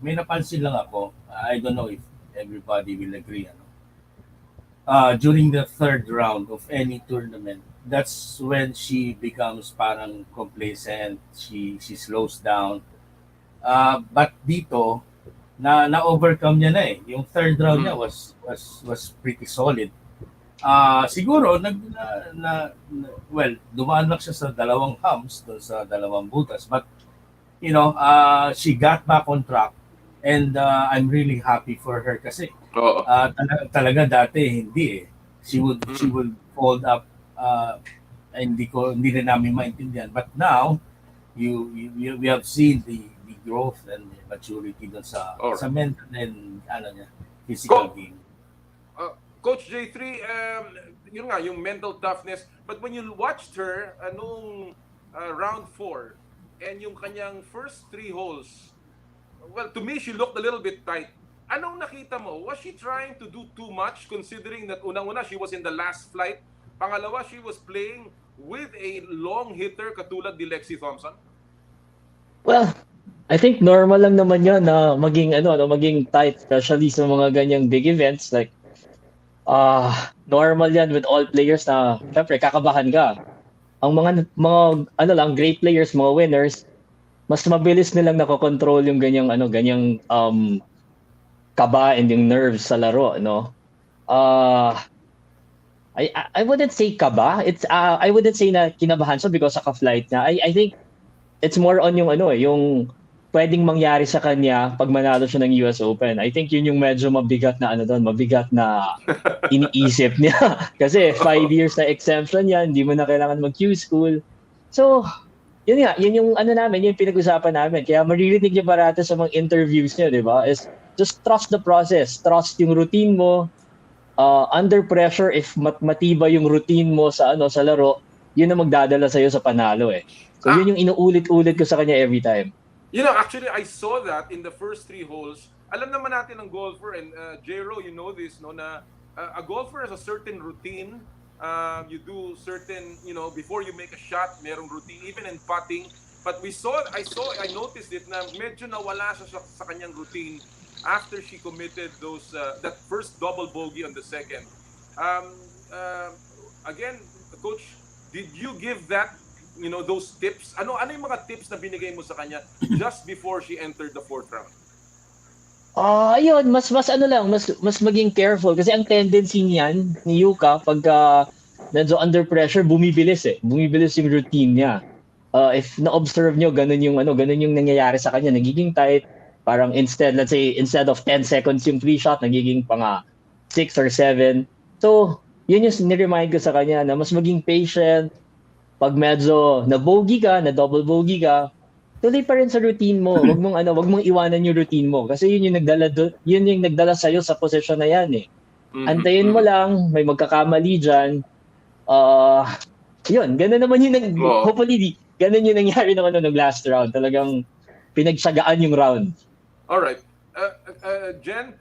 may napansin lang ako. I don't know if everybody will agree. During the 3rd round of any tournament, that's when she becomes parang complacent. She slows down. But dito, na-overcome niya na eh. Yung 3rd round niya was pretty solid. Siguro dumaan lang siya sa 2 humps doon sa 2 butas, but she got back on track, and I'm really happy for her kasi talaga dati hindi eh. She would fold up, hindi rin namin maintindihan, but now we have seen the growth and the maturity doon sa mental and physical game. Coach J3, yung mental toughness. But when you watched her noong round 4 and yung kanyang first 3 holes, well, to me, she looked a little bit tight. Anong nakita mo? Was she trying to do too much considering that unang-una, she was in the last flight? Pangalawa, she was playing with a long hitter katulad ni Lexi Thompson? Well, I think normal lang naman yun na maging tight, especially sa mga ganyang big events like normal yan with all players na syempre kakabahan ka. Ang mga great players, mga winners, mas mabilis nilang nakokontrol yung ganyang kaba and yung nerves sa laro, I wouldn't say kaba. I wouldn't say na kinabahan siya because sa ka-flight niya. I think it's more on yung pwedeng mangyari sa kanya pag manalo siya ng US Open. I think yun yung medyo mabigat na iniisip niya. Kasi 5 years na exemption yan, hindi mo na kailangan mag-Q school. So, yun yung yung pinag-usapan namin. Kaya maririnig niya parati sa mga interviews niya, di ba? Is just trust the process. Trust yung routine mo. Under pressure, if matibay yung routine mo sa laro, yun ang magdadala sa'yo sa panalo eh. So yun yung inuulit-ulit ko sa kanya every time. Actually, I saw that in the first 3 holes. Alam naman natin ng golfer, and J-Ro, you know this, na a golfer has a certain routine. You do certain, before you make a shot, merong routine, even in putting. But I noticed it na medyo nawala siya sa kanyang routine after she committed that first double bogey on the second. Um, again, Coach, did you give that, those tips? Ano yung mga tips na binigay mo sa kanya just before she entered the fourth round? Ayun, mas ano lang, mas maging careful kasi ang tendency niyan ni Yuka pagka medyo under pressure, bumibilis eh. Bumibilis yung routine niya. If na-observe nyo, ganun yung nangyayari sa kanya. Nagiging tight. Parang let's say, instead of 10 seconds yung free shot, nagiging pang 6 or 7. So, yun yung niremind ko sa kanya na mas maging patient. Pag medyo na-bogey ka, na-double bogey ka, tuloy pa rin sa routine mo. Wag mong iwanan yung routine mo kasi yun yung nagdala sa sa posisyon na yan eh. Antayin mo lang, may magkakamali diyan. Yun, ganun naman hopefully ganun yung nangyari ng last round. Talagang pinagsagaan yung round. All right. Jen,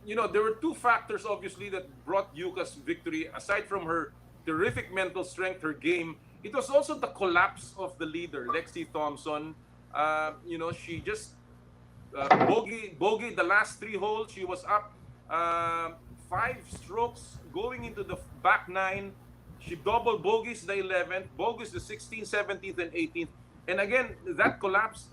there were two factors obviously that brought Yuka's victory aside from her terrific mental strength, her game. It was also the collapse of the leader, Lexi Thompson. She just bogey the last 3 holes. She was up 5 strokes going into the back 9. She double bogeys the 11th, bogeys the 16th, 17th, and 18th. And again, that collapse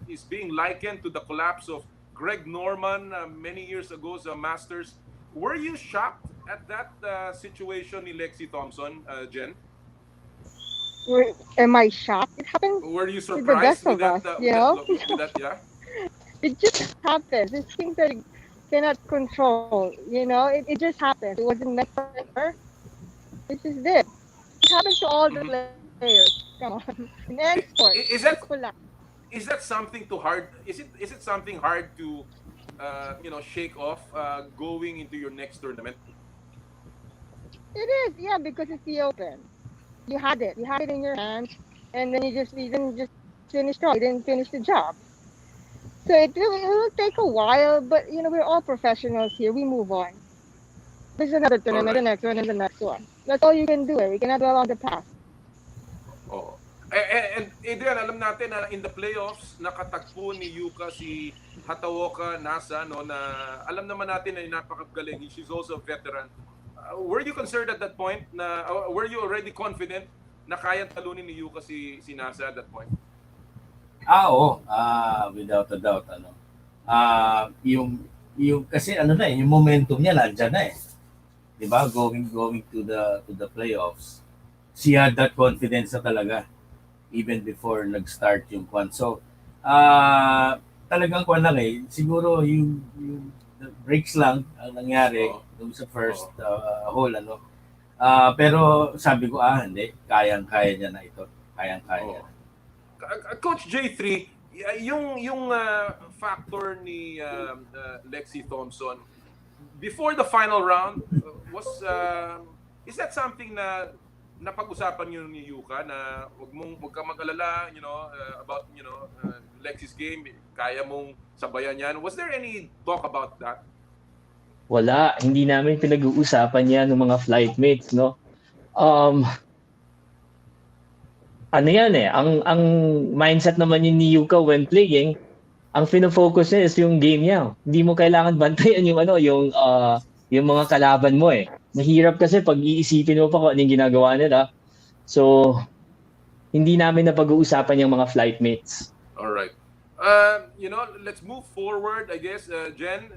is being likened to the collapse of Greg Norman many years ago sa Masters. Were you shocked at that situation ni Lexi Thompson, Jen? Am I shocked? It happened. Were you to the best surprised with of that? us, you know? With that, yeah? It just happens. It's things that you cannot control. It just happens. It wasn't meant for her. This is it. It happens to all the players. Come on, in any sport. Is that something too hard? Is it something hard to shake off going into your next tournament? It is, yeah, because it's the Open. You had it in your hands, and then you didn't just finish strong. You didn't finish the job. So it will take a while, but we're all professionals here. We move on. There's another tournament, the next one, and the next one. That's all you can do. We cannot dwell on the past. Oh. And Adrian, alam natin na in the playoffs, nakatagpo ni Yuka si Hataoka Nasa, na alam naman natin na napakagaling. She's also a veteran. Were you concerned at that point? Were you already confident na kayang talunin ni Yuka si Nasa at that point? Oo. Without a doubt. Yung kasi yung momentum niya nandiyan na eh. 'Di ba? Going to the playoffs. She had that confidence na talaga even before nag-start yung kwan. So, talagang kwan lang eh. Siguro yung breaks lang ang nangyari dun sa first hole. Pero sabi ko, hindi. Kayang-kaya niya na ito. Kayang-kaya. Coach J3, yung factor ni Lexi Thompson, before the final round, is that something na napag-usapan niyo ni Yuka na wag ka mag-alala, about Lexi's game, kaya mong sabayan yan? Was there any talk about that? Wala, hindi namin pinag-uusapan yan ng mga flightmates, no? Yan eh, ang mindset naman yun ni Yuka when playing, ang fino-focus niya is yung game niya. Hindi mo kailangan bantayan yung mga kalaban mo eh. Mahirap kasi pag iisipin mo pa kung anong ginagawa nila. So, hindi namin napag-uusapan yung mga flightmates. All right. Let's move forward, I guess. Jen,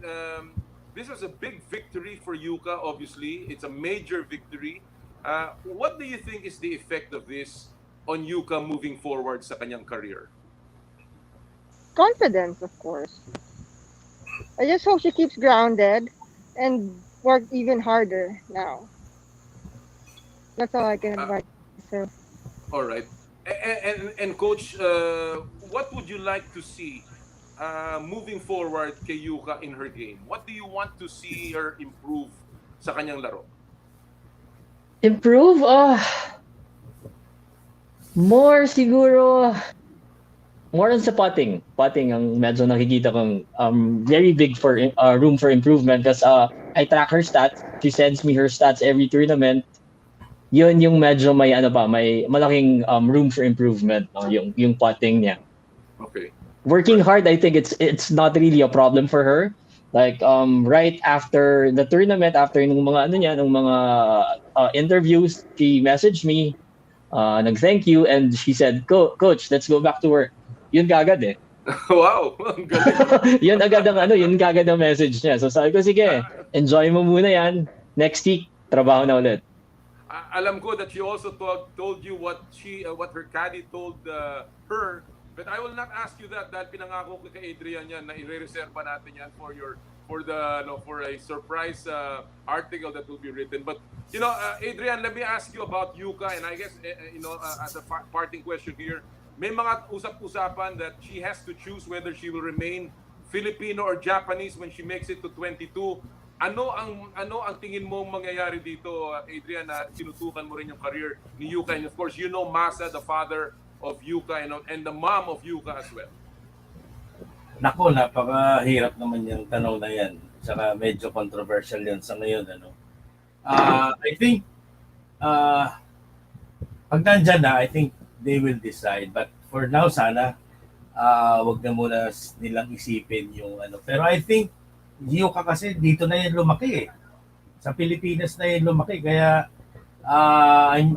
this was a big victory for Yuka, obviously. It's a major victory. What do you think is the effect of this on Yuka moving forward sa kanyang career? Confidence, of course. I just hope she keeps grounded and work even harder now. That's all I can advise her. All right. And Coach, what would you like to see moving forward kay Yuka in her game? What do you want to see her improve sa kanyang laro? Improve? More siguro... More on sa putting. Putting ang medyo nakikita kong very big for room for improvement because I track her stats. She sends me her stats every tournament. Yun yung medyo may malaking room for improvement, yung putting niya. Okay. Working hard, I think it's not really a problem for her. Like right after the tournament, after nung mga ano niya, nung mga interviews, she messaged me, nag-thank you, and she said, Coach, let's go back to work. Yun kagad eh. Wow, ang galing. Yun agad ang ano, yun kagad ang message niya. So sabi ko, sige, enjoy mo muna yan. Next week, trabaho na ulit. Alam ko that she also told you what her caddy told her, but I will not ask you that dahil pinangako ko kay Adrian yan na i-reserve natin yan for a surprise article that will be written. But Adrian, let me ask you about Yuka, and I guess as a parting question here, may mga usap-usapan that she has to choose whether she will remain Filipino or Japanese when she makes it to 22. Ano ang tingin mo mangyayari dito, Adrian, na tinutukan mo rin yung career ni Yuka? And of course, you know Masa, the father of Yuka, and the mom of Yuka as well. Nako, napakahirap naman yung tanong na yan. Saka medyo controversial yan sa ngayon. I think, pag nandyan na, I think they will decide. But for now, sana, wag na muna nilang isipin yung Pero I think, Yuka kasi dito na yan lumaki eh. Sa Pilipinas na yan lumaki. Kaya, I'm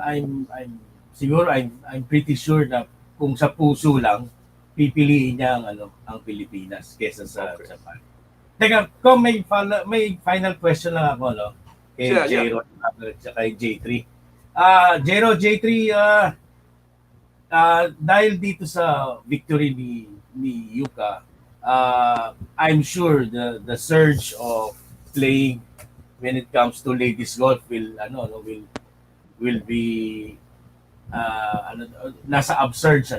pretty sure na kung sa puso lang, pipiliin niya ang Pilipinas kesa sa Japan. Teka, kung may final question lang ako, kay Jero at kay J3. Jero, J3, dahil dito sa victory ni Yuka, I'm sure the surge of playing when it comes to ladies golf will be nasa upsurge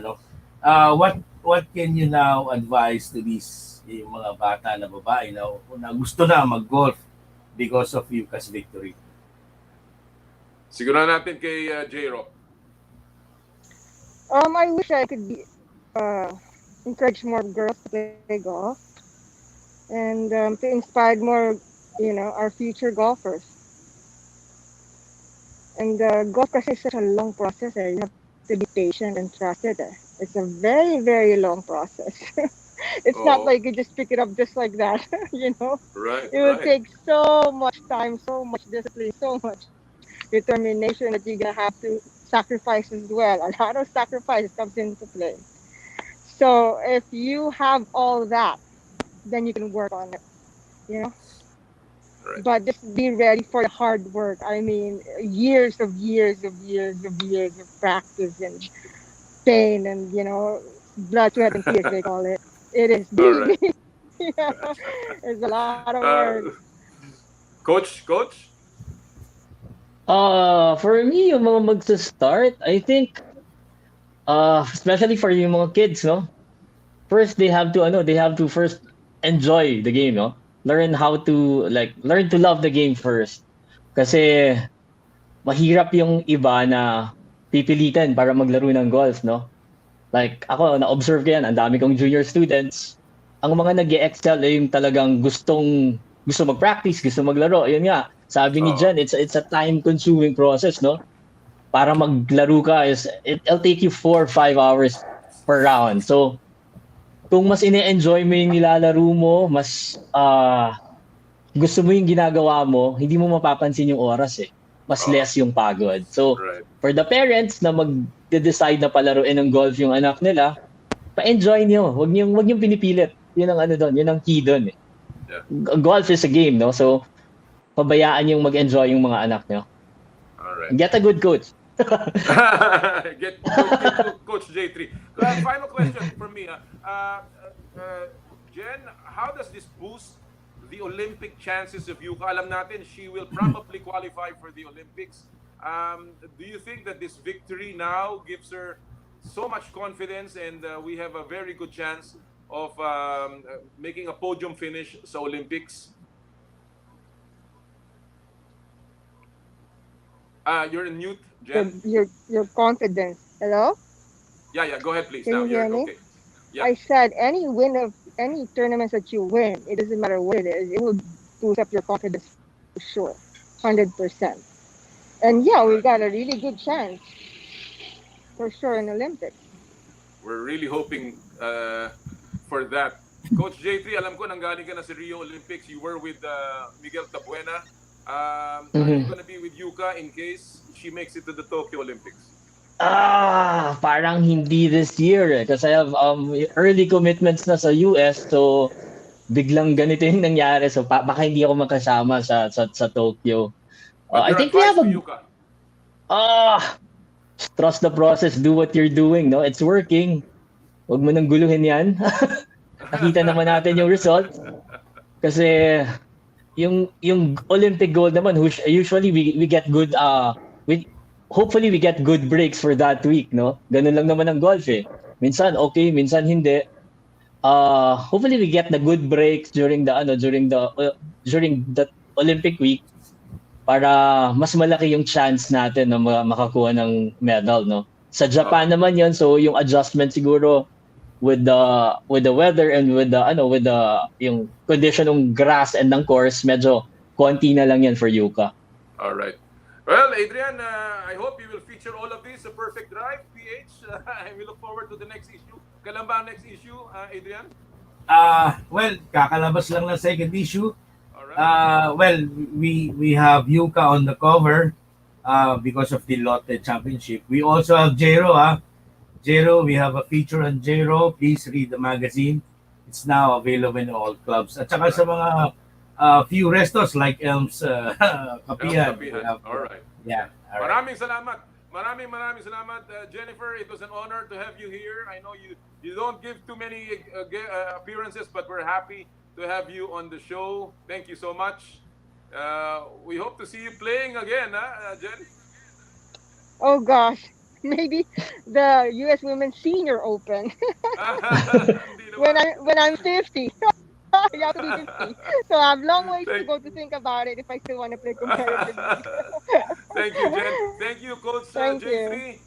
what can you now advise to these mga bata na babae na gusto na mag-golf because of Yuka's victory? Siguro natin kay J-Ro. I wish I could encourage more girls to play golf and to inspire more, our future golfers. And golf kasi is such a long process. You have to be patient and trust it. It's a very, very long process. It's not like you just pick it up just like that, Right. It will take so much time, so much discipline, so much determination that you're going to have to sacrifice as well. A lot of sacrifice comes into play. So if you have all that, then you can work on it, Right. But just be ready for the hard work. I mean, years of practice and pain and, blood, sweat, and tears, they call it. It is. All right. It's a lot of work. Coach? For me, yung mga magsa-start, I think, especially for yung mga kids, no? First, they have to first enjoy the game, no? Learn to love the game first. Kasi mahirap yung iba na pipilitan para maglaro ng golf, no? Like ako, na-observe ko yan, ang dami kong junior students. Ang mga nag-excel ay yung talagang gusto mag-practice, gusto maglaro. Ayun nga, sabi ni Jen, it's a time-consuming process, no? Para maglaro ka it'll take you 4 or 5 hours per round. So, kung mas ine-enjoy mo yung nilalaro mo, mas gusto mo yung ginagawa mo, hindi mo mapapansin yung oras eh. Mas less yung pagod. So, for the parents na mag-decide na palaruin ng golf yung anak nila, pa-enjoy nyo. Huwag niyong pinipilit. Yun ang yun ang key doon eh. Yeah. Golf is a game, no? So, pabayaan yung mag-enjoy yung mga anak nyo. Alright. Get a good coach. Get Coach J3. Final question from me. Jen, how does this boost the Olympic chances of Yuka? Alam natin, she will probably qualify for the Olympics. Do you think that this victory now gives her so much confidence and we have a very good chance of making a podium finish sa Olympics? You're in mute, Jen. Your confidence. Hello? Yeah. Go ahead, please. Can now you hear me? Okay. Yeah. I said any win of any tournaments that you win, it doesn't matter what it is, it will boost up your confidence for sure, 100%. And yeah, we've got a really good chance for sure in Olympics. We're really hoping for that Coach J3, alam ko nanggaling ka na sa Rio Olympics. You were with Miguel Tabuena. Are you gonna be with Yuka in case she makes it to the Tokyo Olympics? Parang hindi this year kasi I have early commitments na sa US, so biglang ganito yung nangyari, so baka hindi ako makasama sa Tokyo. But I your think we advice have to Yuka? trust the process, do what you're doing, no? It's working. Huwag mo nang guluhin yan. Nakita naman natin yung result. Kasi yung Olympic gold naman, usually we get good hopefully we get good breaks for that week, no? Ganun lang naman ang golf eh. Minsan okay, minsan hindi. Hopefully we get the good breaks during the Olympic week para mas malaki yung chance natin na makakuha ng medal, no? Sa Japan naman 'yon, so yung adjustment siguro with the weather and with the yung condition ng grass and ng course, medyo konti na lang yan for Yuka. All right. Well, Adrian, I hope you will feature all of these sa Perfect Drive, PH. We look forward to the next issue. Kailan ba ang next issue, Adrian? Well, kakalabas lang ng second issue. Alright. Well, we have Yuka on the cover because of the Lotte Championship. We also have Jero. Jero, we have a feature on Jero. Please read the magazine. It's now available in all clubs. At saka sa mga few restos like Elms Kapihan. All right. Yeah. All right. Maraming salamat. Maraming salamat, Jennifer. It was an honor to have you here. I know you don't give too many appearances, but we're happy to have you on the show. Thank you so much. We hope to see you playing again, Jen? Oh gosh, maybe the U.S. Women's Senior Open when I'm 50. You have to be 50. So I have long ways to go to think about it if I still want to play competitively. Thank you, Jen. Thank you, Coach Thank J3. you.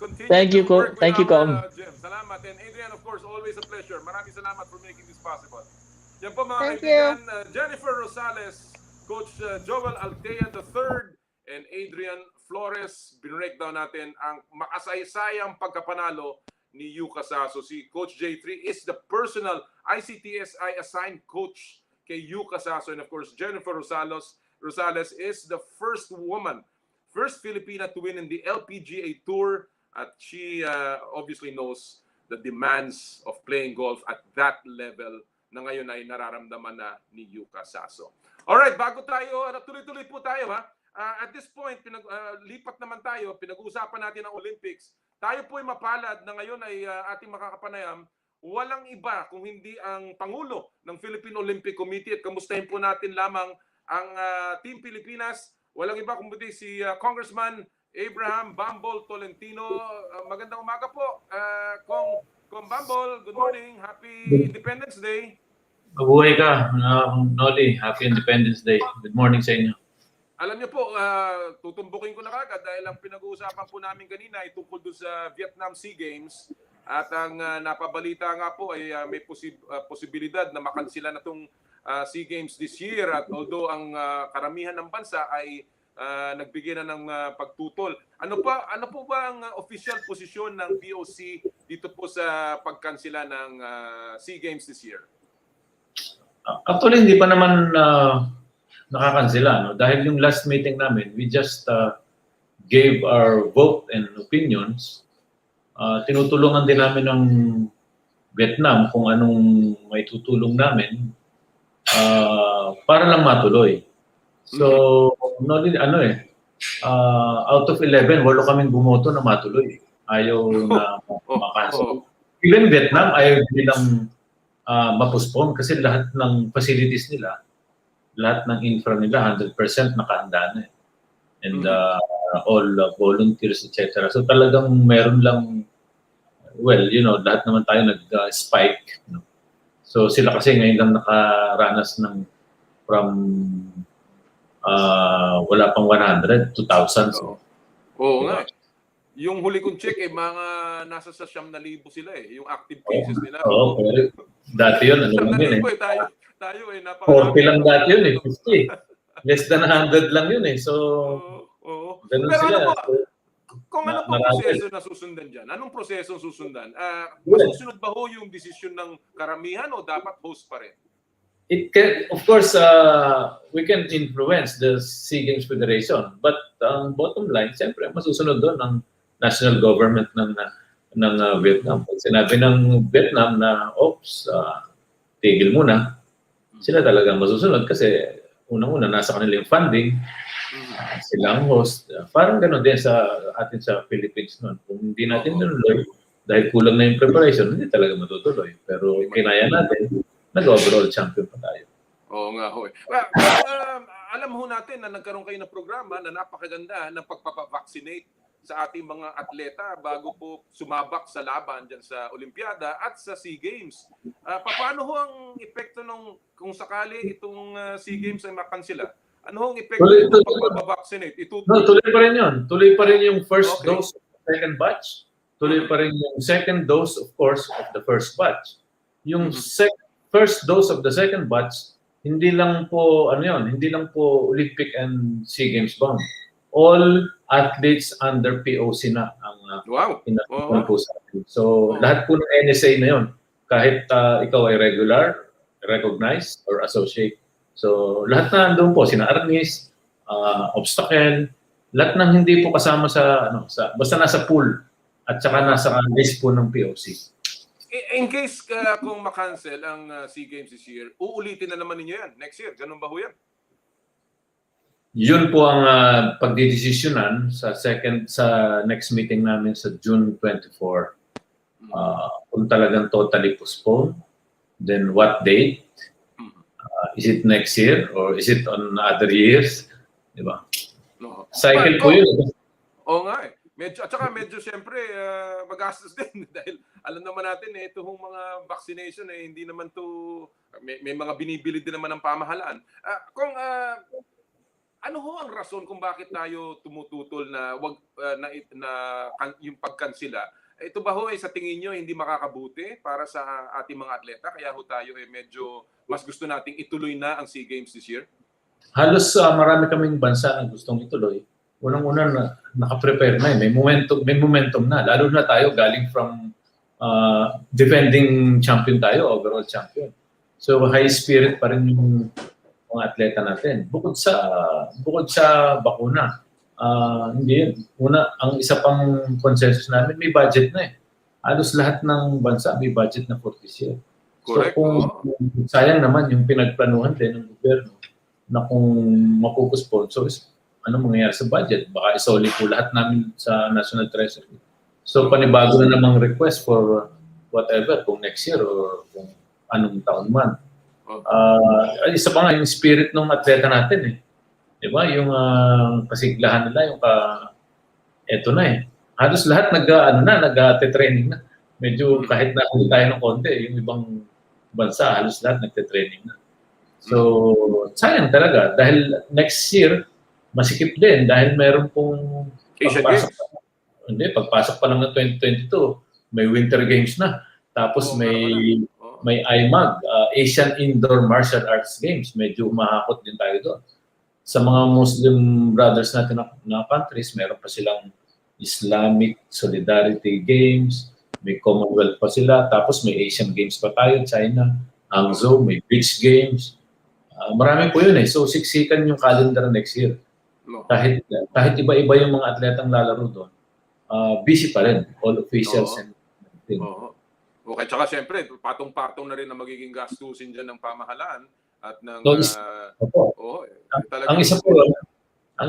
Continue Thank you, to work with thank you, our, Com. Jem. Salamat. And Adrian, of course, always a pleasure. Maraming salamat for making this possible. Yan po mga Thank kaibigan, Jennifer Rosales, Coach Joel Althea III, and Adrian Flores. Binreakdown natin ang makasaysayang pagkapanalo ni Yuka Saso. Si Coach J3 is the personal ICTSI assigned coach kay Yuka Saso. And of course, Jennifer Rosales is the first Filipina to win in the LPGA Tour. At she obviously knows the demands of playing golf at that level na ngayon ay nararamdaman na ni Yuka Saso. Alright, bago tayo, tuloy-tuloy po tayo ha. At this point, lipat naman tayo, pinag-uusapan natin ang Olympics. Tayo po ay mapalad na ngayon ay ating makakapanayam, walang iba kung hindi ang Pangulo ng Philippine Olympic Committee at kamustahin po natin lamang ang Team Pilipinas. Walang iba kundi si Congressman Abraham Bambol Tolentino. Magandang umaga po, Kong Bambol. Good morning. Happy Independence Day. Mabuhay ka, Noli. Happy Independence Day. Good morning sa inyo. Alam niyo po, tutumbukin ko na kagad dahil ang pinag-uusapan po namin kanina ay tungkol doon sa Vietnam Sea Games. At ang napabalita nga po ay may posibilidad na makansila na itong Sea Games this year. At although ang karamihan ng bansa ay nagbigay na ng pagtutol. Ano po ba ang official posisyon ng POC dito po sa pagkansila ng Sea Games this year? Actually, hindi pa naman nakakansila. No? Dahil yung last meeting namin, we just gave our vote and opinions. Tinutulungan din namin ng Vietnam kung anong may tutulong namin para lang matuloy. So, out of 11, 8 kaming bumoto na matuloy. Ayaw na makaso. Even Vietnam, ayaw nilang ma-postpone kasi lahat ng facilities nila, lahat ng infra nila, 100% nakahanda na. And all volunteers, etc. So talagang meron lang, well, lahat naman tayo nag-spike. So sila kasi ngayon lang nakaranas ng from wala pang 100, 2,000. Oo nga. Yung huli kong check mga nasa sa 9,000 sila yung active cases nila. Oo, pero dati yun, tayo napakarami. 40 lang dati yun 50. Less than 100 lang yun So, oo. ganun Pero sila. Kung ano pong na- proseso na susundan dyan? Anong proseso susundan? Masusunod ba ho yung desisyon ng karamihan o dapat host pa rin? It can, of course, we can influence the SEA Games Federation, but ang bottom line, siyempre, masusunod doon ng national government ng Vietnam. Pag sinabi ng Vietnam na, oops, tigil muna, sila talagang masusunod kasi unang-una, nasa kanila yung funding, sila ang host. Parang gano'n din sa atin sa Philippines noon. Kung hindi natin tinuloy, dahil kulang na yung preparation, hindi talaga matutuloy. Pero kinaya natin, nag-overall champion pa tayo. Oo nga ho. Alam ho natin na nagkaroon kayo ng programa na napakaganda ng pagpapavaccinate sa ating mga atleta bago po sumabak sa laban dyan sa Olimpiada at sa SEA Games. Paano ho ang epekto nung kung sakali itong SEA Games ay makansila? Ano ho ang epekto ng pagpapavaccinate? Tuloy pa rin yun. Tuloy pa rin yung first dose of the second batch. Tuloy pa rin yung second dose, of course, of the first batch. Yung first dose of the second batch, hindi lang po Olympic and SEA Games bound. All athletes under POC na ang pinag po sa atin. So, lahat po ng NSA na yun, kahit ikaw ay regular, recognized, or associate. So, lahat na doon po, sina Arnis, obstacle, lahat ng hindi po kasama basta nasa pool at saka nasa list po ng POC. In case kung makancel ang SEA Games this year, uulitin na naman ninyo yan next year. Ganun ba ho yan? Yun po ang pagdidesisyonan sa next meeting namin sa June 24. Kung talagang totally postpone, then what date? Is it next year or is it on other years? Di ba? No. Cycle po yun. Oo nga eh. At saka medyo siyempre magastos din dahil alam naman natin itong mga vaccination hindi naman to may mga binibili din naman ng pamahalaan. Ano ho ang rason kung bakit tayo tumututol na wag yung pagkansela? Ito ba ho sa tingin nyo hindi makakabuti para sa ating mga atleta kaya ho tayo medyo mas gusto nating ituloy na ang SEA Games this year? Halos marami kaming bansa na gustong ituloy. Unang-una naka-prepare na may momentum na. Lalo na tayo galing from defending champion tayo, overall champion. So high spirit pa rin yung mga atleta natin. Bukod sa bakuna, hindi yun. Una, ang isa pang consensus namin, may budget na eh. Halos lahat ng bansa may budget na for this year. Correct. So kung sayang naman yung pinagplanuhan din ng gobyerno na kung mapupuspon, so ano mangyayari sa budget? Baka isoli po lahat namin sa National Treasury. So panibago na namang request for whatever, kung next year or kung anong taon man. Isa pa nga yung spirit ng atleta natin eh. Di ba? Yung kasiglahan nila, eto na eh. Halos lahat nag-training na. Medyo kahit na kung tayo ng konti, yung ibang bansa, halos lahat nagte-training na. So, sayang talaga. Dahil next year, masikip din dahil meron pong pagpasok pa lang ng 2022, may Winter Games na. Tapos may IMAG, Asian Indoor Martial Arts Games. Medyo umahakot din tayo doon. Sa mga Muslim brothers natin na countries, meron pa silang Islamic Solidarity Games, may Commonwealth pa sila, tapos may Asian Games pa tayo, China, Hangzhou, may Beach Games. Marami po yun eh. So siksikan yung calendar next year. Kahit iba-iba yung mga atletang lalaro doon, busy pa rin, all officials and everything. Okay, tsaka siyempre, patong-patong na rin na magiging gastusin dyan ng pamahalaan at ng... Ang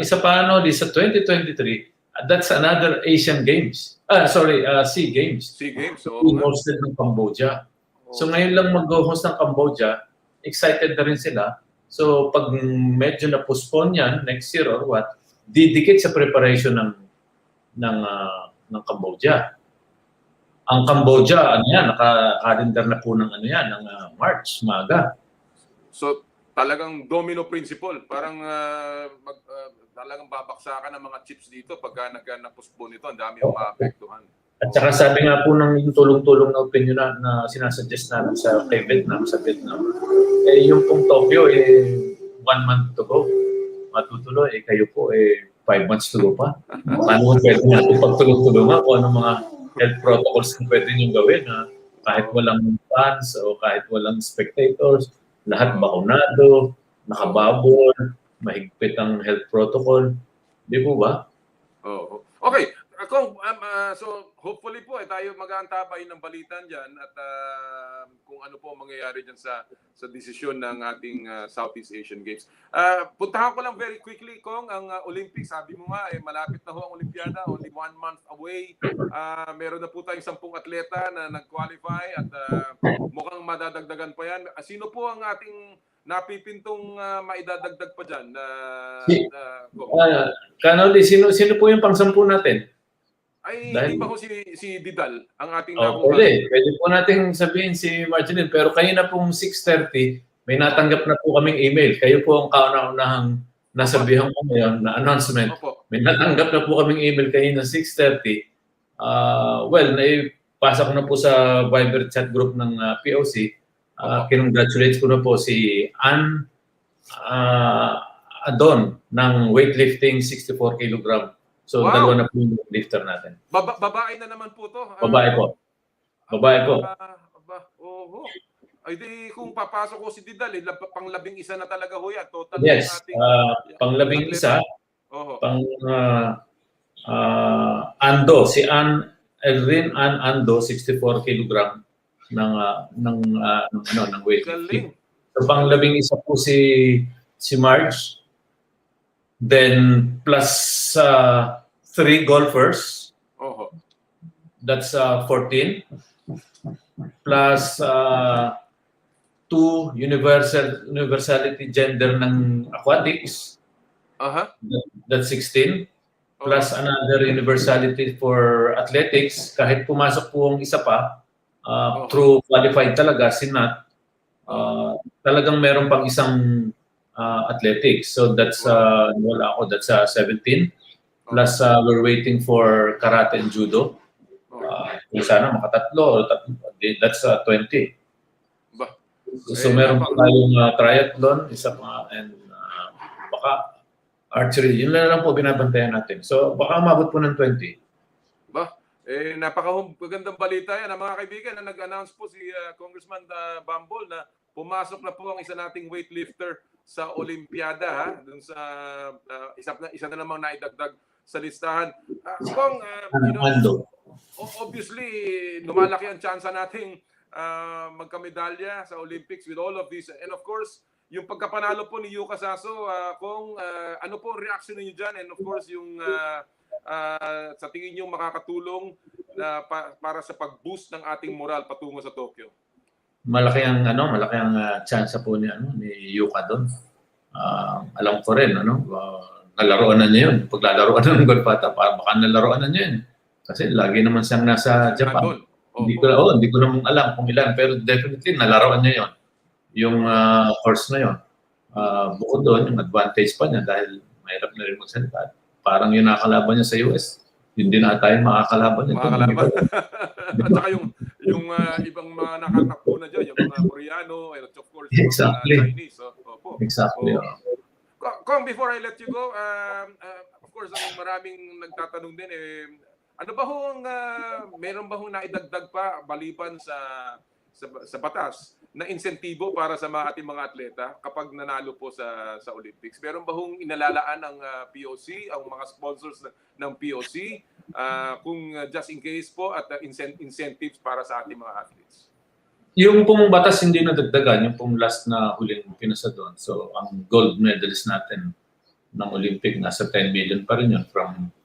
isa pa di sa 2023, that's another Asian Games. SEA Games. SEA Games, hosted ng Cambodia. So ngayon lang mag-host ng Cambodia, excited na rin sila. So pag medyo na-postpone yan next year or what, didikit sa preparation ng Cambodia. Ang Cambodia, naka-calendar na po ng ng March, maga. So talagang domino principle, parang talagang babaksakan ng mga chips dito pagka na-postpone ito, ang dami yung maapektuhan. At saka sabi nga po ng tulong-tulong na opinion na sinasuggest namin sa Vietnam, yung pong Tokyo, 1 month to go, matutuloy, kayo po, 5 months to go pa. Paano pwede natin pagtulong-tulungan kung anong mga health protocols na pwede niyong gawin na kahit walang fans o kahit walang spectators, lahat bakunado, nakababol, mahigpit ang health protocol. Di po ba? Oh. Okay. So hopefully po tayo mag-aantabay ng balitan diyan at kung ano po mangyayari diyan sa desisyon ng ating Southeast Asian Games. Puntahan ko lang very quickly Kong ang Olympics. Sabi mo nga malapit na ho ang Olympiada, only 1 month away. Meron na po tayong 10 atleta na nag-qualify at mukhang madadagdagan pa yan. Sino po ang ating napipintong maidadagdag pa diyan? Kanoli, sino po yung pang-10 natin? Ay, Dahil, hindi pa ko si Didal, ang ating nakuha. Pwede po natin sabihin si Marcelin, pero kanina pong 6:30, may natanggap na po kaming email. Kayo po ang kauna-unahang nasabihan ko ngayon na announcement. May natanggap na po kaming email kanina 6:30. Naipasa ko na po sa Viber chat group ng POC. Congratulate ko na po si Ann Adon ng weightlifting 64 kg. So, dalawa na po yung lifter natin. Babae na naman po to? Babae po. Ay di kung papasok ko si Didal, pang-11 na talaga ho yan. Total yes, pang-11. Ando, si Adrian Ando, 64 kg ng weightlifting. So, pang-11 po si Marge. Then, plus 3 golfers. That's 14. Plus 2 universality gender ng aquatics. That's 16. Plus another universality for athletics. Kahit pumasok po ang isa pa, through qualified talaga, si Nat, talagang meron pang isang athletics. So that's that's 17. Plus we're waiting for karate and judo. Kung sana makatatlo, that's 20. So meron pa tayong triathlon, isa pa, and baka archery. Yun lang po binabantayan natin. So baka umabot po ng 20. Napakagandang balita yan mga kaibigan na nag-announce po si Congressman Bambol na pumasok na po ang isa nating weightlifter sa Olympiada dun sa isa na namang naidagdag sa listahan. Obviously lumalaki ang tsansa nating magkamedalya sa Olympics with all of this, and of course yung pagkapanalo po ni Yuka Saso, ano po ang reaction niyo diyan, and of course yung sa tingin niyo makakatulong para sa pag-boost ng ating moral patungo sa Tokyo? Malaki ang chance po ni Yuka doon. Alam ko rin nalaroan na niya yun. Paglalaroan ng golpata, baka nalaroan na niya yun. Kasi lagi naman siyang nasa Japan. Hindi ko naman alam kung ilan, pero definitely nalaroan niya yun. Yung course na yun. Bukod doon, yung advantage pa niya dahil mahirap na rin magsalita. Parang yung nakakalaban niya sa US, yun din na tayo makakalaban niya. At saka yung ibang mga nakatakbo na dyan, yung mga Koreano, and of course, yung mga Chinese. Exactly. Kong, before I let you go, of course, maraming nagtatanong din, meron ba hong naidagdag pa baliban sa batas na insentibo para sa ating mga atleta kapag nanalo po sa Olympics? Meron ba hong inalalaan ng POC, ang mga sponsors ng POC, kung just in case po, at incentives para sa ating mga athletes? Yung pong batas hindi nadagdagan, yung pong last na huling pinasa doon. So, ang gold medalist natin ng Olympic, nasa 10 million pa rin yun from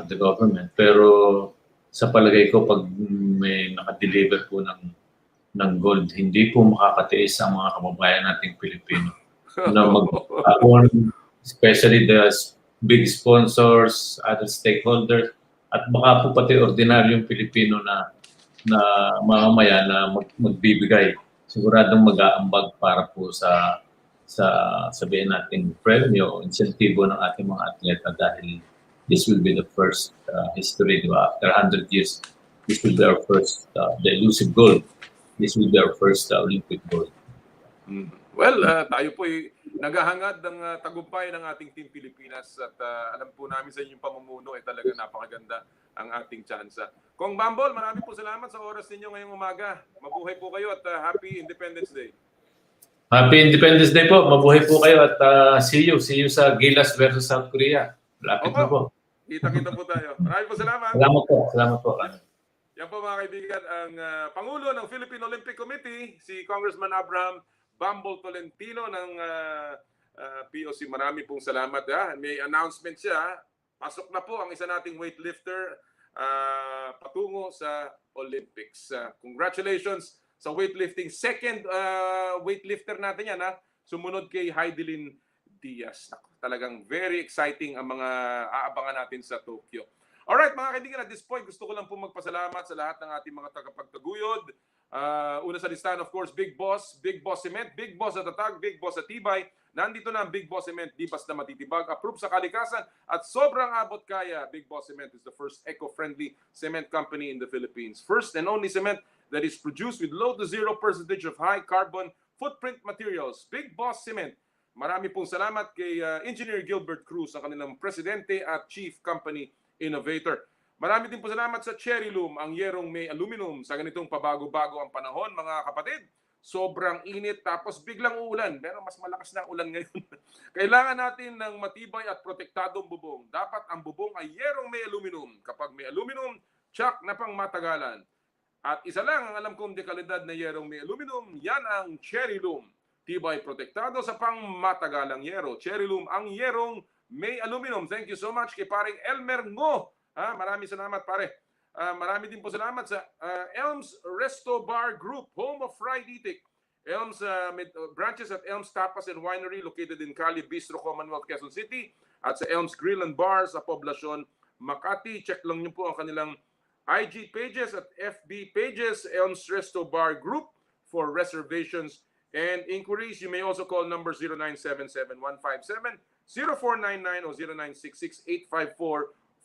the government. Pero sa palagay ko, pag may nakadeliver po ng gold, hindi po makakatiis ang mga kababayan nating Pilipino. Na especially the big sponsors, other stakeholders, at baka po pati ordinaryong Pilipino na mamamaya na magbibigay. Siguradong mag-aambag para po sa sabihin natin premyo o insentibo ng ating mga atleta dahil this will be the first history, diba? After 100 years, this will be our first, the elusive gold. This will be our first Olympic gold. Well, tayo po ay naghahangad ng tagumpay ng ating Team Pilipinas at alam po namin sa inyong pamumuno ay talaga napakaganda ang ating tsansa. Kong Bambol, marami po salamat sa oras ninyo ngayong umaga. Mabuhay po kayo at Happy Independence Day. Happy Independence Day po. Mabuhay po kayo at see you sa Gilas versus South Korea. Lapit na po. Kita-kita po tayo. Maraming po salamat. Salamat po. Yan po mga kaibigan, ang Pangulo ng Philippine Olympic Committee, si Congressman Abraham Bambol Tolentino ng POC. Marami pong salamat. May announcement siya. Pasok na po ang isa nating weightlifter patungo sa Olympics. Congratulations sa weightlifting. Second weightlifter natin yan. Sumunod kay Heidelin Diaz. Talagang very exciting ang mga aabangan natin sa Tokyo. Alright mga kaibigan, at this point gusto ko lang po magpasalamat sa lahat ng ating mga tagapagtaguyod. Una sa listahan, of course, Big Boss Cement, Big Boss at Tatag, Big Boss at Tibay. Nandito na ang Big Boss Cement, di basta matitibag, approved sa kalikasan at sobrang abot kaya. Big Boss Cement is the first eco-friendly cement company in the Philippines. First and only cement that is produced with low to 0% of high carbon footprint materials. Big Boss Cement. Marami pong salamat kay Engineer Gilbert Cruz, ang kanilang presidente at chief company innovator. Marami din po salamat sa Cherry Loom, ang yerong may aluminum sa ganitong pabago-bago ang panahon, mga kapatid. Sobrang init tapos biglang uulan. Pero mas malakas na ang ulan ngayon. Kailangan natin ng matibay at protektadong bubong. Dapat ang bubong ay yerong may aluminum. Kapag may aluminum, tsak na pang matagalan. At isa lang ang alam kong dekalidad na yerong may aluminum, yan ang Cherry Loom. Tibay protektado sa pang matagalang yero. Cherry Loom, ang yerong may aluminum. Thank you so much kay paring Elmer Ngo. Maraming salamat pare. Marami din po salamat sa Elms Resto Bar Group, home of fried itik. Elms branches at Elms Tapas and Winery located in Cali Bistro, Commonwealth, Quezon City, at sa Elms Grill and Bar sa Poblacion, Makati. Check lang niyo po ang kanilang IG pages at FB pages, Elms Resto Bar Group, for reservations and inquiries. You may also call number 0977-157-0499 o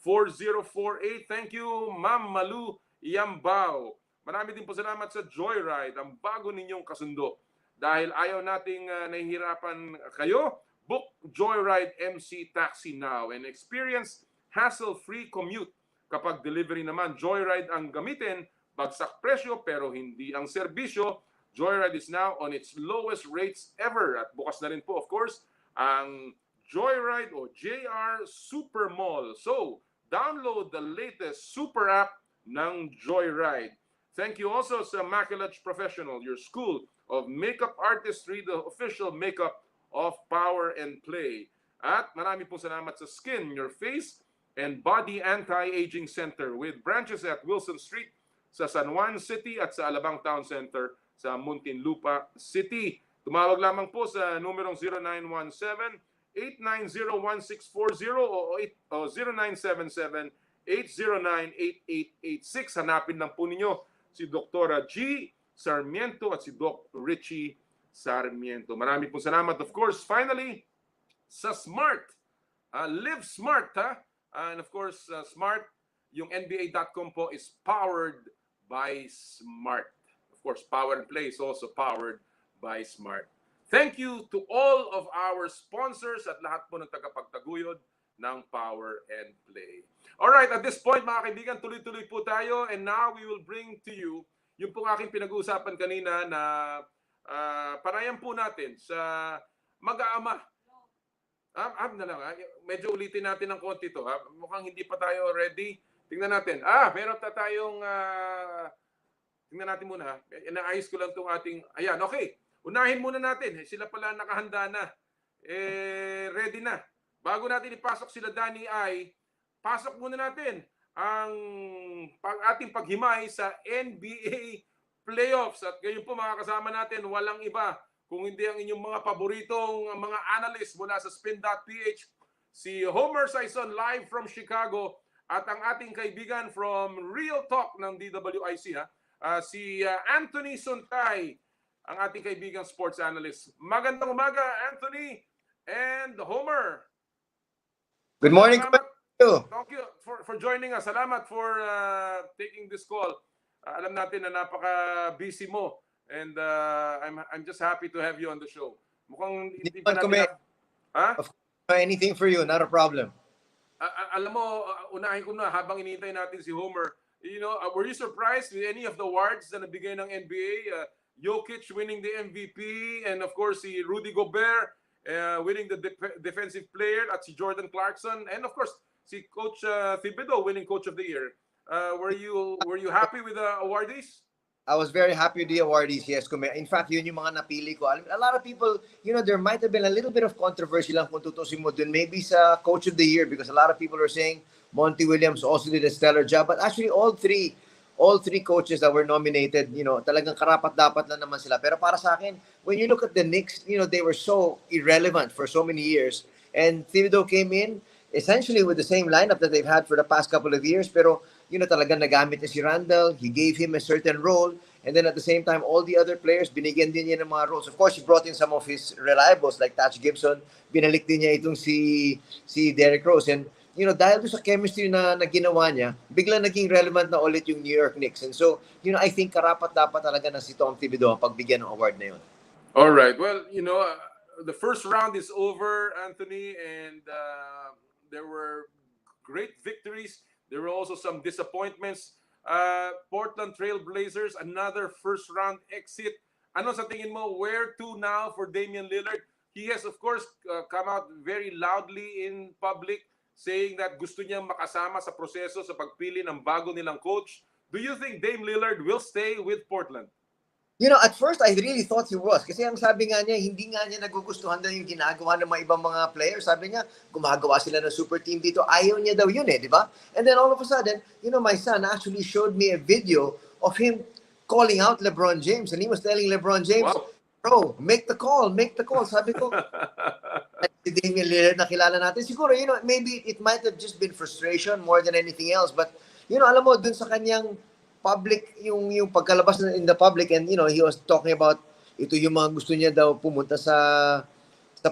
0966-854-4048. Thank you, Ma'am Malu Yambao. Marami din po salamat sa Joyride, ang bago ninyong kasundo. Dahil ayaw nating nahihirapan kayo, book Joyride MC Taxi now and experience hassle-free commute. Kapag delivery naman, Joyride ang gamitin, bagsak presyo pero hindi ang serbisyo. Joyride is now on its lowest rates ever. At bukas na rin po, of course, ang Joyride o JR Super Mall. So, download the latest super app ng Joyride. Thank you also sa Makisagot Professional, your school of makeup artistry, the official makeup of Power and Play. At marami pong salamat sa Skin, your face and body anti-aging center with branches at Wilson Street sa San Juan City at sa Alabang Town Center sa Muntinlupa City. Tumawag lamang po sa numerong 0917-890-1640 o 0977-809-8886. Hanapin lang po ninyo si Dr. G. Sarmiento at si Doc Richie Sarmiento. Marami pong salamat. Of course, finally, sa Smart. Live Smart, ha? And of course, Smart, yung NBA.com po is powered by Smart. Of course, Power and Play is also powered by Smart. Thank you to all of our sponsors at lahat po ng tagapagtaguyod ng Power and Play. Alright, at this point mga kaibigan, tuloy-tuloy po tayo and now we will bring to you yung pong aking pinag-uusapan kanina na panayam po natin sa mag-aama. Na lang, medyo ulitin natin ng konti to. Mukhang hindi pa tayo ready. Tingnan natin. Meron na tayong tingnan natin muna. Inaayos ko lang itong ating ayan, okay. Unahin muna natin. Sila pala nakahanda na. Ready na. Bago natin ipasok sila Danny ay pasok muna natin ang ating paghimay sa NBA playoffs. At ngayon po mga kasama natin, walang iba kung hindi ang inyong mga paboritong mga analyst mula sa Spin.ph, si Homer Sayson live from Chicago at ang ating kaibigan from Real Talk ng DWIC, si Anthony Suntay, ang ating kaibigang sports analyst. Magandang umaga, Anthony and Homer. Good morning. Thank you for joining us. Salamat for taking this call. Alam natin na napaka-busy mo And I'm just happy to have you on the show. Mukhang hindi Naman pa kami. natin... Ha? Of course, anything for you, not a problem. Alam mo, unahin ko na habang inintay natin si Homer. You know, were you surprised with any of the awards na nabigay ng NBA? Jokic winning the MVP, and of course si Rudy Gobert winning the defensive player, at si Jordan Clarkson, and of course si Coach Thibodeau winning Coach of the Year. Were you happy with the awardees? I was very happy with the awardees, yes. In fact, yun yung mga napili ko. A lot of people, you know, there might have been a little bit of controversy lang kung tutusin mo dun. Maybe sa Coach of the Year, because a lot of people are saying Monty Williams also did a stellar job. But actually, all three coaches that were nominated, you know, talagang karapat-dapat lang naman sila. Pero para sa akin, when you look at the Knicks, you know, they were so irrelevant for so many years. And Thibodeau came in essentially with the same lineup that they've had for the past couple of years. Pero you know, talagang nagamit niya si Randall. He gave him a certain role. And then at the same time, all the other players, binigyan din niya ng mga roles. Of course, he brought in some of his reliables like Taj Gibson. Binalik din niya itong si Derrick Rose. And, you know, dahil doon sa chemistry na ginawa niya, biglang naging relevant na ulit yung New York Knicks. And so, you know, I think karapat-dapat talaga na si Tom Thibodeau ang pagbigyan ng award na yun. All right. Well, you know, the first round is over, Anthony, and there were great victories. There were also some disappointments. Portland Trail Blazers, another first-round exit. Ano sa tingin mo, where to now for Damian Lillard? He has, of course, come out very loudly in public saying that gusto niyang makasama sa proseso sa pagpili ng bago nilang coach. Do you think Dame Lillard will stay with Portland? You know, at first, I really thought he was. Kasi ang sabi nga niya, hindi nga niya nagugustuhan na yung ginagawa ng mga ibang mga players. Sabi niya, gumagawa sila ng super team dito. Ayaw niya daw yun di ba? And then all of a sudden, you know, my son actually showed me a video of him calling out LeBron James. And he was telling LeBron James, wow, bro, make the call. Sabi ko, si Damian Lillard na kilala natin. Siguro, you know, maybe it might have just been frustration more than anything else. But, you know, alam mo, dun sa kanyang public, yung pagkalabas in the public, and you know, he was talking about ito yung mga gusto niya daw pumunta sa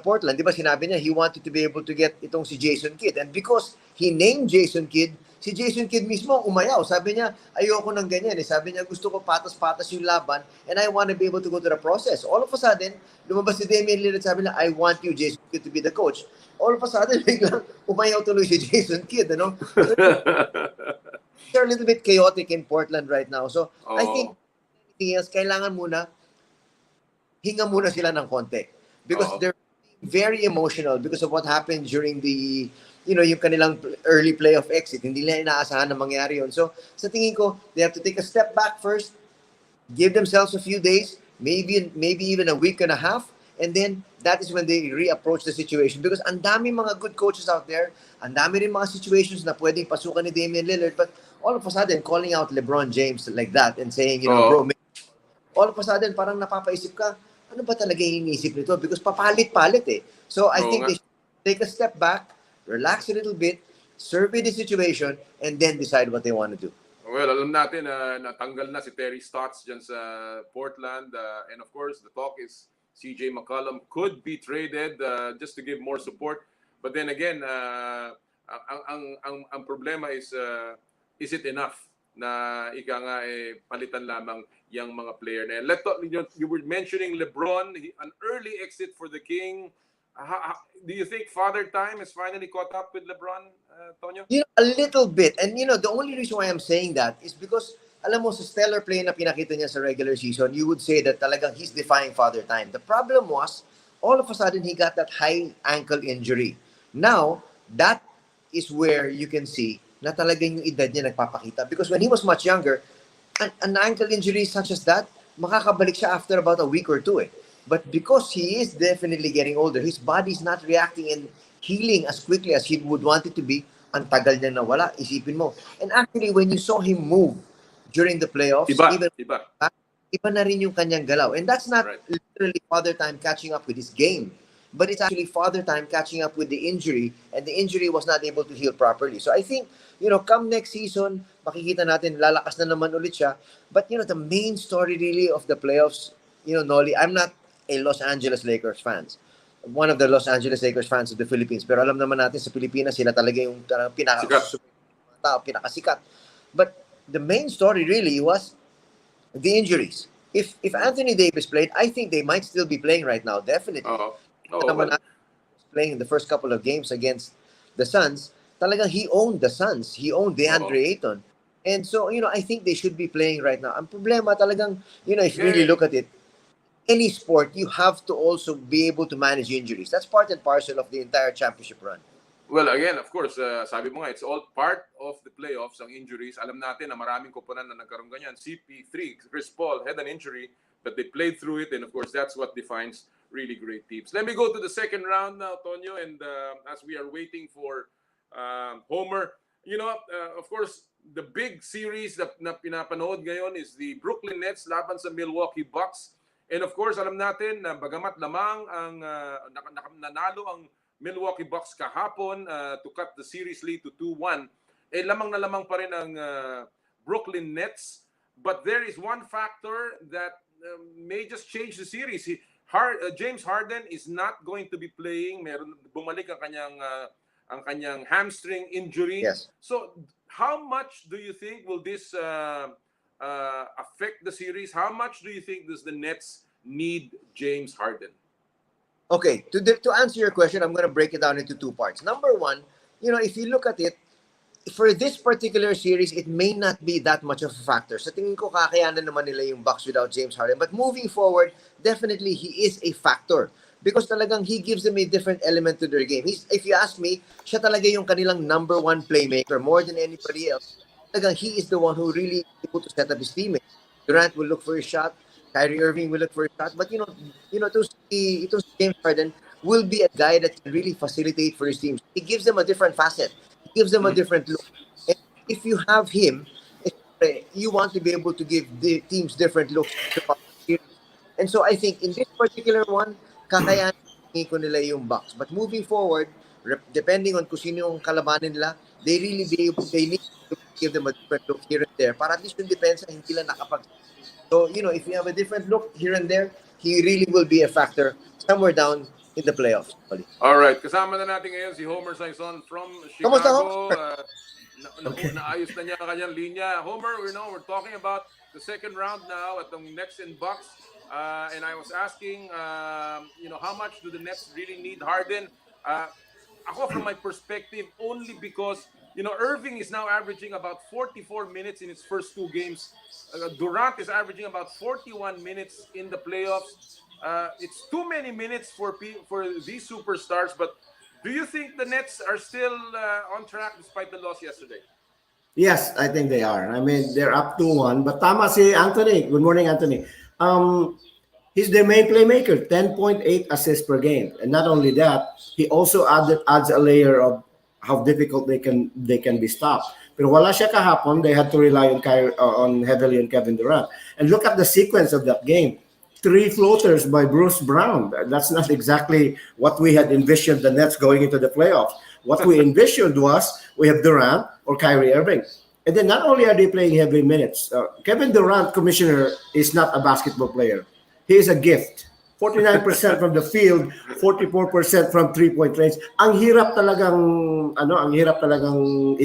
Portland. Di ba sinabi niya, he wanted to be able to get itong si Jason Kidd. And because he named Jason Kidd, si Jason Kidd mismo umayaw. Sabi niya, ayoko ng ganyan. Sabi niya, gusto ko patas-patas yung laban and I want to be able to go to the process. All of a sudden, lumabas si Damian Lillard, sabi niya, I want you, Jason Kidd, to be the coach. All of a sudden, biglang umayaw tuloy si Jason Kidd. Ano? They're a little bit chaotic in Portland right now. So, I think anything else, kailangan muna, hinga muna sila ng konti. Because they're very emotional because of what happened during the, you know, yung kanilang early playoff exit. Hindi nila inaasahan na mangyari yun. So, sa tingin ko, they have to take a step back first, give themselves a few days, maybe even a week and a half, and then that is when they reapproach the situation. Because ang dami mga good coaches out there, ang dami rin mga situations na pwedeng pasukan ni Damian Lillard, but all of a sudden, calling out LeBron James like that and saying, you know, bro, all of a sudden, parang napapaisip ka, ano ba talaga yung iniisip nito? Because papalit-palit So, I think they should take a step back, relax a little bit, survey the situation, and then decide what they want to do. Well, alam natin na natanggal na si Terry Stotts dyan sa Portland. And of course, the talk is CJ McCollum could be traded just to give more support. But then again, ang problema is it enough na ika nga palitan lamang yung mga player na yan? You were mentioning LeBron, an early exit for the King. Do you think Father Time has finally caught up with LeBron, Tonyo? You know, a little bit. And you know, the only reason why I'm saying that is because, alam mo, sa stellar play na pinakita niya sa regular season, you would say that talagang he's defying Father Time. The problem was, all of a sudden, he got that high ankle injury. Now, that is where you can see na talagang yung edad niya nagpapakita. Because when he was much younger, an ankle injury such as that, makakabalik siya after about a week or two. But because he is definitely getting older, his body's not reacting and healing as quickly as he would want it to be. Ang tagal niya nawala, isipin mo. And actually, when you saw him move during the playoffs, iba na rin yung kanyang galaw. And that's not literally Father Time catching up with his game. But it's actually Father Time catching up with the injury, and the injury was not able to heal properly. So I think, you know, come next season, makikita natin, lalakas na naman ulit siya. But, you know, the main story really of the playoffs, you know, Nolly, I'm not a Los Angeles Lakers fans. One of the Los Angeles Lakers fans of the Philippines. Pero alam naman natin sa Pilipinas, sila talaga yung pinakasikat. But the main story really was the injuries. if Anthony Davis played, I think they might still be playing right now. Definitely. Oo. Naman Well, playing in the first couple of games against the Suns, talagang he owned the Suns. He owned DeAndre Ayton. And so, I think they should be playing right now. Ang problema talagang, if you really look at it, any sport, you have to also be able to manage injuries. That's part and parcel of the entire championship run. well, again, of course, sabi mo nga, it's all part of the playoffs, ang injuries. Alam natin na maraming koponan na nagkaroon ganyan. CP3, Chris Paul had an injury, but they played through it, and of course, that's what defines really great teams. Let me go to the second round now, Tonyo, and as we are waiting for Homer, of course, the big series na pinapanood ngayon is the Brooklyn Nets laban sa Milwaukee Bucks. And of course, alam natin na bagamat lamang ang nanalo ang Milwaukee Bucks kahapon to cut the series lead to 2-1, lamang na lamang pa rin ang Brooklyn Nets. But there is one factor that may just change the series. James Harden is not going to be playing. Bumalik ang kanyang hamstring injury. Yes. So how much do you think will this affect the series? How much do you think does the Nets need James Harden? Okay, to answer your question, I'm going to break it down into two parts. Number one, if you look at it, for this particular series, it may not be that much of a factor. Sa tingin ko, kakayanan naman nila yung Bucks without James Harden. But moving forward, definitely he is a factor. Because talagang he gives them a different element to their game. If you ask me, siya talaga yung kanilang number one playmaker more than anybody else. Talagang he is the one who really is able to set up his teammates. Durant will look for a shot. Kyrie Irving will look for a shot. But, itong James Harden will be a guy that can really facilitate for his teams. He gives them a different facet. He gives them a different look. And if you have him, you want to be able to give the teams different looks. And so I think in this particular one, kakayanin ko nila yung Bucks. But moving forward, depending on kung sino yung kalabanin nila, they need to give them a different look here and there. Para at least yung depensa, hindi lang nakapag. So, if you have a different look here and there, he really will be a factor somewhere down in the playoffs. All right. Kasama na natin ngayon si Homer Sayson from Chicago. Kumusta, Homer? Naayos na niya ang kanyang linya. Homer, we're talking about the second round now at the Nets and Bucks. And I was asking, how much do the Nets really need Harden? Ako, from my perspective, only because, Irving is now averaging about 44 minutes in his first two games. Durant is averaging about 41 minutes in the playoffs. It's too many minutes for these superstars. But do you think the Nets are still on track despite the loss yesterday? Yes, I think they are. I mean, they're up 2-1. But tama si Anthony. Good morning, Anthony. He's their main playmaker, 10.8 assists per game. And not only that, he also adds a layer of how difficult they can be stopped. Pero wala siya kahapon, they had to rely on heavily on Kevin Durant. And look at the sequence of that game. 3 floaters by Bruce Brown. That's not exactly what we had envisioned the Nets going into the playoffs. What we envisioned was we have Durant or Kyrie Irving. And then not only are they playing heavy minutes, Kevin Durant, commissioner, is not a basketball player. He is a gift. 49% from the field, 44% from three-point range. Ang hirap talagang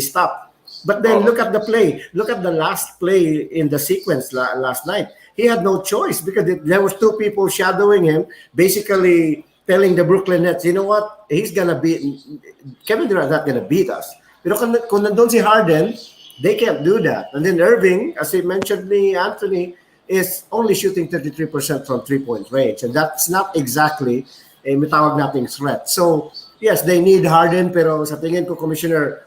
stop. But then look at the play. Look at the last play in the sequence last night. He had no choice because there was 2 people shadowing him, basically telling the Brooklyn Nets, you know what? Kevin Durant not gonna beat us. Pero kung nandun si Harden, they can't do that. And then Irving, as I mentioned ni Anthony, is only shooting 33% from three-point range. And that's not exactly a matawag nating threat. So, yes, they need Harden, pero sa tingin ko, Commissioner,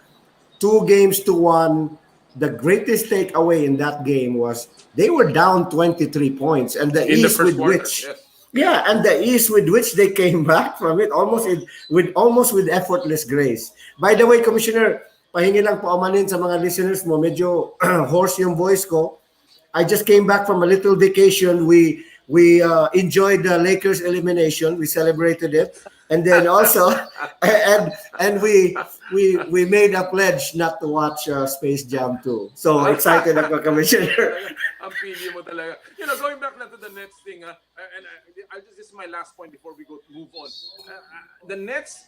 2-1, the greatest takeaway in that game was they were down 23 points. And the ease with which... Yes. Yeah, and the ease with which they came back from it, almost with effortless grace. By the way, Commissioner, pahingi lang po amanin sa mga listeners mo, medyo hoarse yung voice ko. I just came back from a little vacation. We enjoyed the Lakers elimination. We celebrated it, and then also, and we made a pledge not to watch Space Jam 2. So excited ako, Commissioner. Ang pili mo talaga. Going back na to the Nets thing, and this is my last point before we move on. The Nets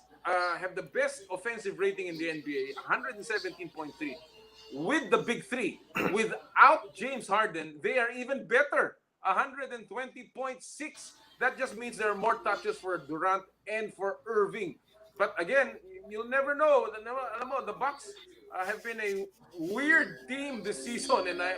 have the best offensive rating in the NBA, 117.3. With the big 3, without James Harden, they are even better. 120.6. That just means there are more touches for Durant and for Irving. But again, you'll never know. Alam mo, the Bucks have been a weird team this season, and I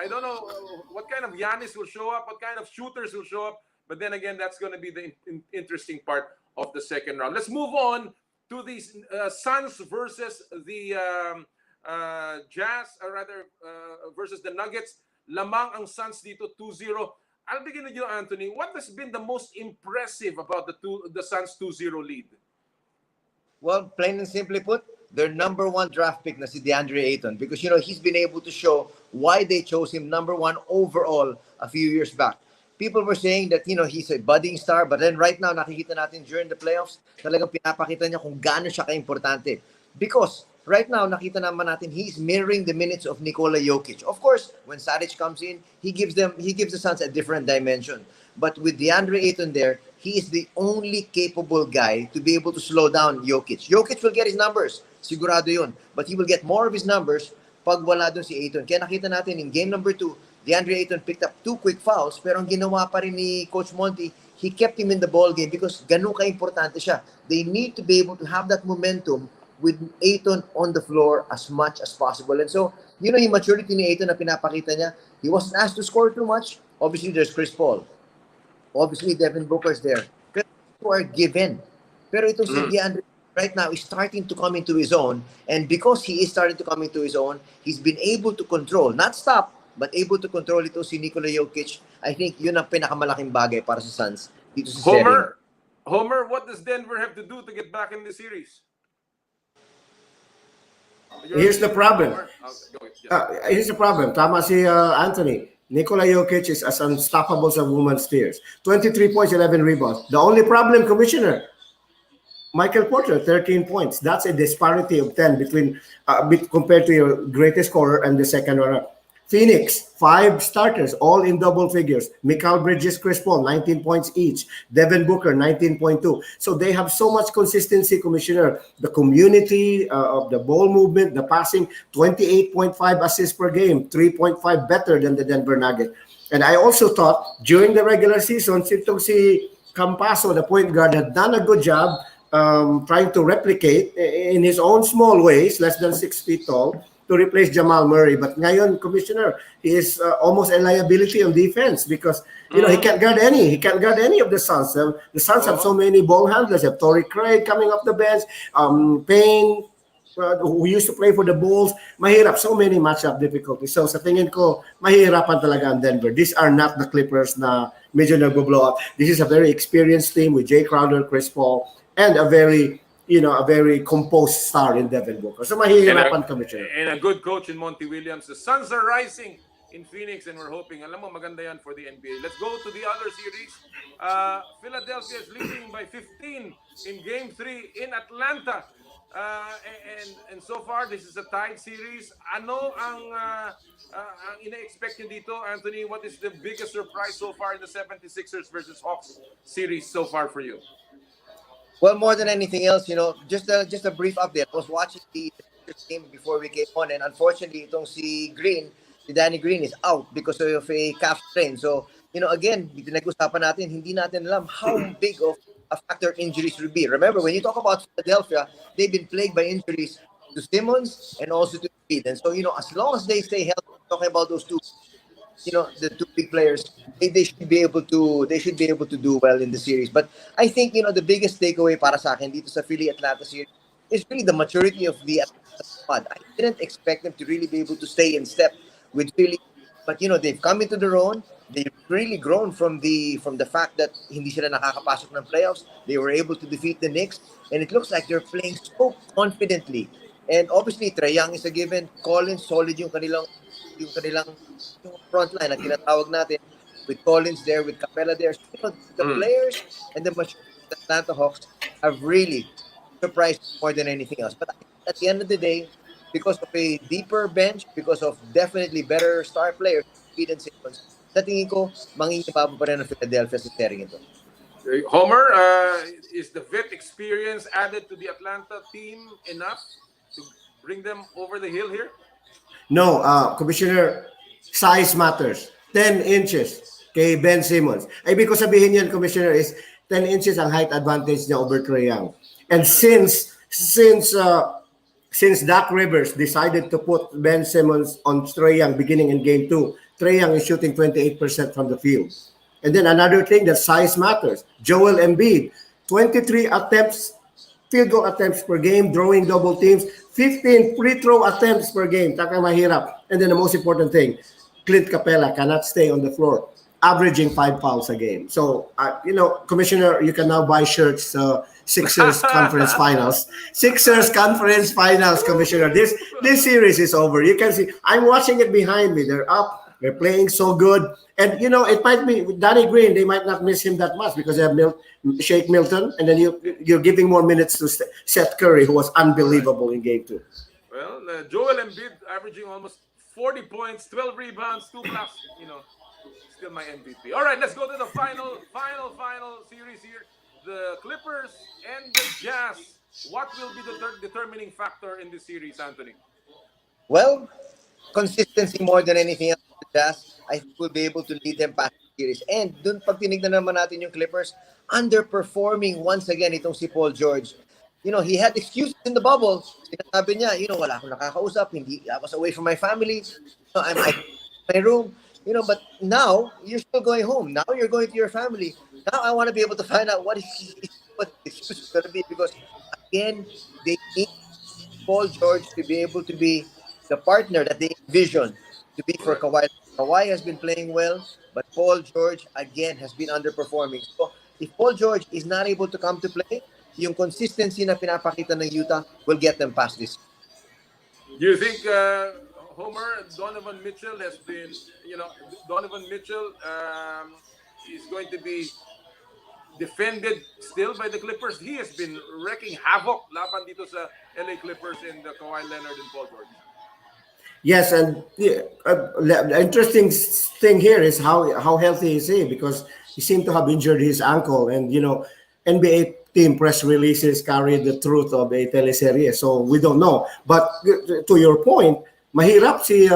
don't know what kind of Giannis will show up, what kind of shooters will show up. But then again, that's going to be the interesting part of the second round. Let's move on to the Suns versus the Jazz, or rather versus the Nuggets. Lamang ang Suns dito 2-0. I'll begin with you, Anthony. What has been the most impressive about the Suns 2-0 lead? Well, plain and simply put, their number one draft pick na si DeAndre Ayton, because he's been able to show why they chose him number one overall a few years back. People were saying that he's a budding star, but then right now nakikita natin during the playoffs, talagang pinapakita niya kung gaano siya kaimportante. Because right now nakita naman natin he's mirroring the minutes of Nikola Jokic. Of course, when Saric comes in, he gives the Suns a different dimension. But with DeAndre Ayton there, he is the only capable guy to be able to slow down Jokic. Jokic will get his numbers, sigurado yun. But he will get more of his numbers pag wala doon si Ayton. Kaya nakita natin in game number 2, DeAndre Ayton picked up 2 quick fouls, pero ang ginawa pa rin ni Coach Monty, he kept him in the ball game because ganun ka-importante siya. They need to be able to have that momentum with Ayton on the floor as much as possible. And so, yung maturity ni Ayton na pinapakita niya, he wasn't asked to score too much. Obviously, there's Chris Paul. Obviously, Devin Booker's there. Pero who are given. Pero itong si DeAndre right now is starting to come into his own. And because he is starting to come into his own, he's been able to control, not stop, but able to control ito si Nikola Jokic. I think yun ang pinakamalaking bagay para sa Suns dito sa series. Homer, what does Denver have to do to get back in the series? Here's the problem. Here's the problem. Tama si Anthony. Nikola Jokic is as unstoppable as a woman's tears. 23 points, 11 rebounds. The only problem, Commissioner, Michael Porter, 13 points. That's a disparity of 10 between compared to your greatest scorer and the second runner. Phoenix, 5 starters, all in double figures. Mikal Bridges, Chris Paul, 19 points each. Devin Booker, 19.2. So they have so much consistency, Commissioner. The community of the ball movement, the passing, 28.5 assists per game, 3.5 better than the Denver Nuggets. And I also thought during the regular season, si Campasso, the point guard, had done a good job trying to replicate in his own small ways, less than 6 feet tall, to replace Jamal Murray. But ngayon, Commissioner, he is almost a liability on defense because he can't guard any. He can't guard any of the Suns. The Suns have so many ball handlers. They have Torrey Craig coming off the bench, Payne, who used to play for the Bulls. Mahirap, so many matchup difficulties. So sa tingin ko, mahirapan talaga ang Denver. These are not the Clippers na medyo nag-blow up. This is a very experienced team with Jay Crowder, Chris Paul, and a very composed star in Devin Booker. So mahihirapan Commissioner. And a good coach in Monty Williams. The Suns are rising in Phoenix and we're hoping, alam mo, maganda yan for the NBA. Let's go to the other series. Philadelphia is leading by 15 in Game 3 in Atlanta. And so far, this is a tied series. Ano ang ina-expect nyo dito, Anthony? What is the biggest surprise so far in the 76ers versus Hawks series so far for you? Well, more than anything else, just a brief update. I was watching the game before we came on, and unfortunately, itong si Danny Green is out because of a calf strain. So, again, nag-usapan natin, hindi natin alam how big of a factor injuries will be. Remember, when you talk about Philadelphia, they've been plagued by injuries to Simmons and also to Embiid. And so, as long as they stay healthy, talking about those two, the two big players, they should be able to do well in the series. But I think the biggest takeaway para sa akin dito sa Philly Atlanta series is really the maturity of the Atlanta squad. I didn't expect them to really be able to stay in step with Philly, but they've come into their own. They've really grown from the fact that hindi sila nakakapasok ng playoffs. They were able to defeat the Knicks, and it looks like they're playing so confidently. And obviously, Trae Young is a given. Collins, solid yung kanilang front line na tinatawag natin, with Collins there, with Capella there. So, the players and the Atlanta Hawks have really surprised more than anything else. But at the end of the day, because of a deeper bench, because of definitely better star players, Embiid and Simmons, sa tingin ko, mangingibabaw pa rin ang Philadelphia sa series ito. Homer, is the vet experience added to the Atlanta team enough to bring them over the hill here? No, Commissioner, size matters. 10 inches kay Ben Simmons. Ay, ibig ko sabihin yan, Commissioner, is 10 inches ang height advantage niya over Trae Young. And since Doc Rivers decided to put Ben Simmons on Trae Young beginning in Game 2, Trae Young is shooting 28% from the field. And then another thing, that size matters. Joel Embiid, 23 field goal attempts per game, drawing double teams, 15 free throw attempts per game. Taka mahirap. And then the most important thing, Clint Capella cannot stay on the floor, averaging 5 fouls a game. So, Commissioner, you can now buy shirts, Sixers Conference Finals. Sixers Conference Finals, Commissioner. This series is over. You can see, I'm watching it behind me. They're up. They're playing so good. And, it might be, Danny Green, they might not miss him that much because they have Shake Milton, and then you're giving more minutes to Seth Curry, who was unbelievable in Game 2. Well, Joel Embiid averaging almost 40 points, 12 rebounds, 2 blocks, still my MVP. All right, let's go to the final series here. The Clippers and the Jazz. What will be the determining factor in this series, Anthony? Well, consistency more than anything else. The Jazz, I think, will be able to lead them past the series. And dun pag tinignan naman natin yung Clippers, underperforming once again itong si Paul George. He had excuses in the bubble. Sinasabi niya, wala akong nakakausap, I was away from my family, I'm in my room. But now you're still going home. Now you're going to your family. Now I want to be able to find out what the excuse is going to be, because again, they need Paul George to be able to be the partner that they envision to be for Kawhi. Kawhi has been playing well, but Paul George again has been underperforming. So if Paul George is not able to come to play, yung consistency na pinapakita ng Utah will get them past this. Do you think Homer, Donovan Mitchell has been, Donovan Mitchell is going to be defended still by the Clippers? He has been wreaking havoc laban dito sa LA Clippers and Kawhi Leonard and Paul George. Yes, and the interesting thing here is how healthy is he, because he seemed to have injured his ankle, and NBA team press releases carry the truth of a teleserye, so we don't know. But to your point, mahirap si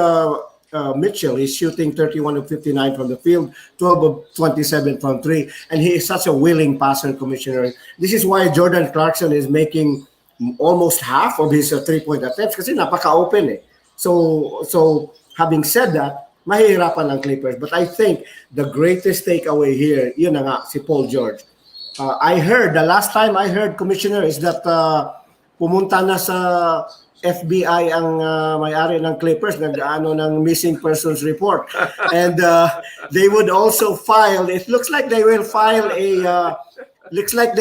Mitchell. He's shooting 31 of 59 from the field, 12 of 27 from 3, and he is such a willing passer, Commissioner. This is why Jordan Clarkson is making almost half of his 3-point attempts, kasi napaka-open eh. So having said that, mahihirapan ang Clippers. But I think the greatest takeaway here, yun na nga, si Paul George. The last time I heard, Commissioner, is that pumunta na sa FBI ang may-ari ng Clippers, nag-ano ng missing persons report. And they would also file, it looks like they will file a, Commissioner,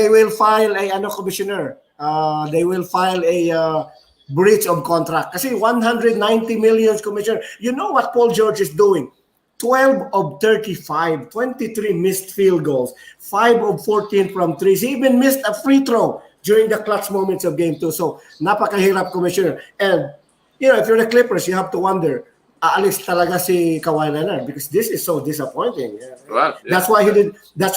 they will file a breach of contract. Kasi 190 million, Commissioner. You know what Paul George is doing? 12 of 35, 23 missed field goals, 5 of 14 from 3. He even missed a free throw during the clutch moments of Game 2. So, napakahirap, Commissioner. And, if you're the Clippers, you have to wonder, aalis talaga si Kawhi Leonard, because this is so disappointing. Well, yeah. That's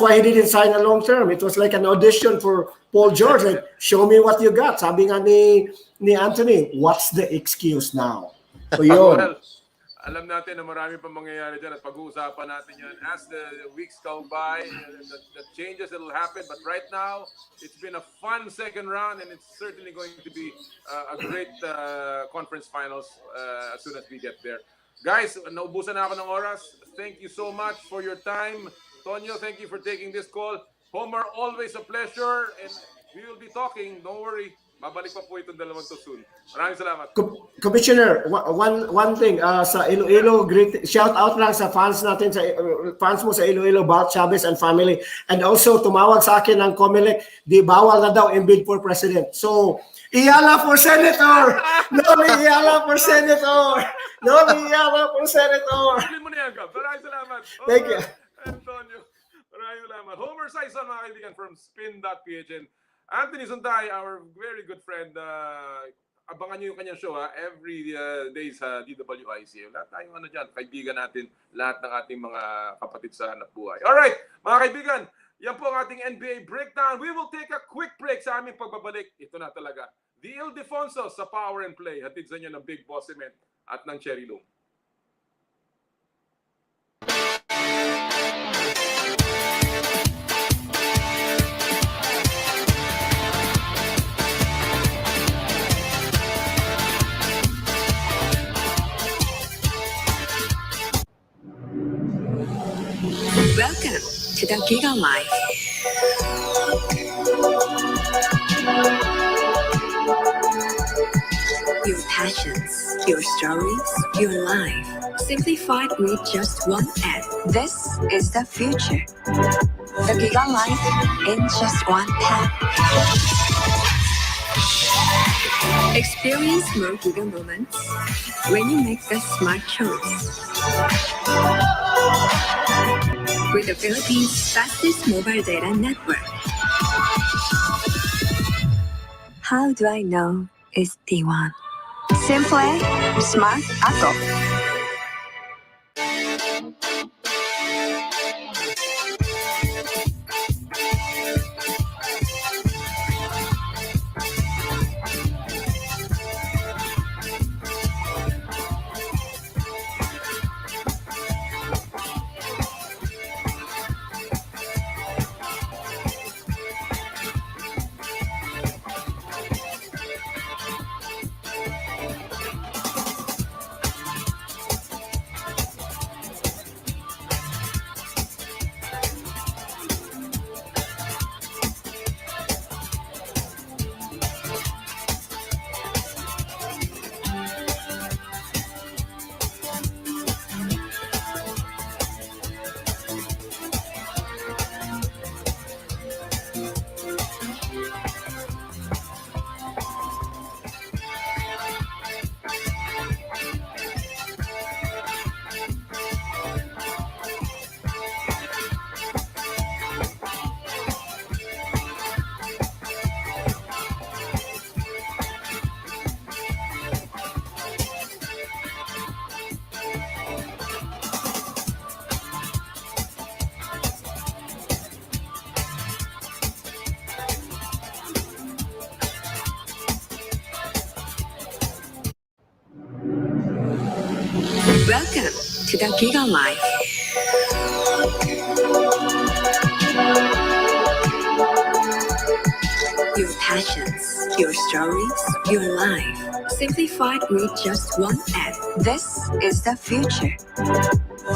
why he didn't sign a long term. It was like an audition for Paul George. Like, show me what you got. Sabi nga ni Anthony, what's the excuse now? So, yun. Well, alam natin na marami pang mangyayari dyan at pag-uusapan natin yan as the weeks go by, the changes that will happen. But right now, it's been a fun second round, and it's certainly going to be a great conference finals as soon as we get there. Guys, naubusan na ako ng oras. Thank you so much for your time. Tonyo, thank you for taking this call. Homer, always a pleasure, and we will be talking. Don't worry. Babalik pa po itong dalawang to soon. Maraming salamat. Commissioner, one thing, sa Iloilo, shout out lang sa fans natin, sa fans mo sa Iloilo, Balt Chavez and family. And also, tumawag sa akin ng Comelec, di bawal na daw Embiid for president. So, Iyala for senator! No, Iyala for senator! No, Iyala for senator! Pili mo na yan, Gab. Maraming salamat. Thank you. Antonio. Maraming salamat. Homer Sayson, mga kaibigan, from Spin.ph. And Anthony Suntay, our very good friend, abangan nyo yung kanyang show every day sa DWIC. Lahat tayong kaibigan natin, lahat ng ating mga kapatid sa hanap buhay. Alright, mga kaibigan, yan po ang ating NBA breakdown. We will take a quick break sa aming pagbabalik. Ito na talaga, the Ildefonso sa Power and Play. Hatid sa inyo ng Big Boss Cement at ng Cherry Loom. to the Giga Life. Your passions, your stories, your life, simplified with just one app. This is the future. The Giga Life in just one tap. Experience more Giga moments when you make the smart choice. With the Philippines' fastest mobile data network. How do I know it's the one? Simple, smart, ako. Welcome to the Giga Life. Your passions, your stories, your life, simplified with just one app. This is the future.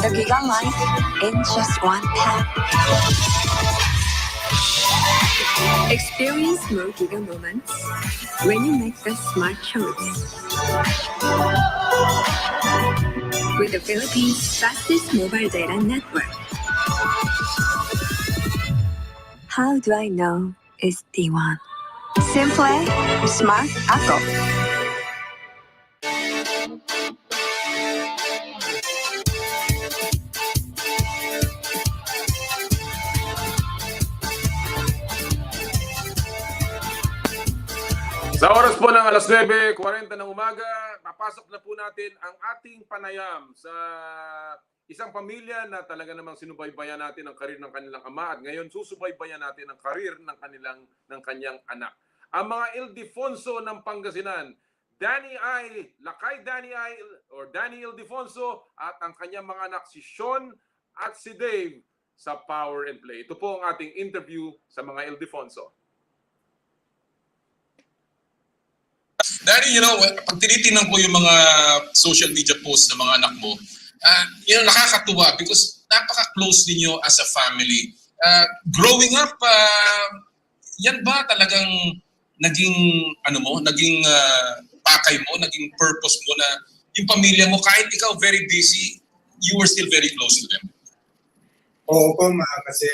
The Giga Life in just one tap. Experience more Giga moments when you make the smart choice. With the Philippines' fastest mobile data network. How do I know it's the one? Simple, smart, ako. Sa oras po ng alas 9:40 ng umaga, papasok na po natin ang ating panayam sa isang pamilya na talaga namang sinubaybayan natin ang karir ng kanilang ama at ngayon susubaybayan natin ang karir ng kanyang anak. Ang mga Ildefonso ng Pangasinan, Danny Ildefonso at ang kanyang mga anak si Shaun at si Dave sa Power and Play. Ito po ang ating interview sa mga Ildefonso. Daddy, pag tinitingnan ko yung mga social media posts ng mga anak mo, nakakatuwa because napaka-close ninyo as a family. Growing up, yan ba talagang naging pakay mo, naging purpose mo na yung pamilya mo, kahit ikaw very busy, you were still very close to them? Oo po, kasi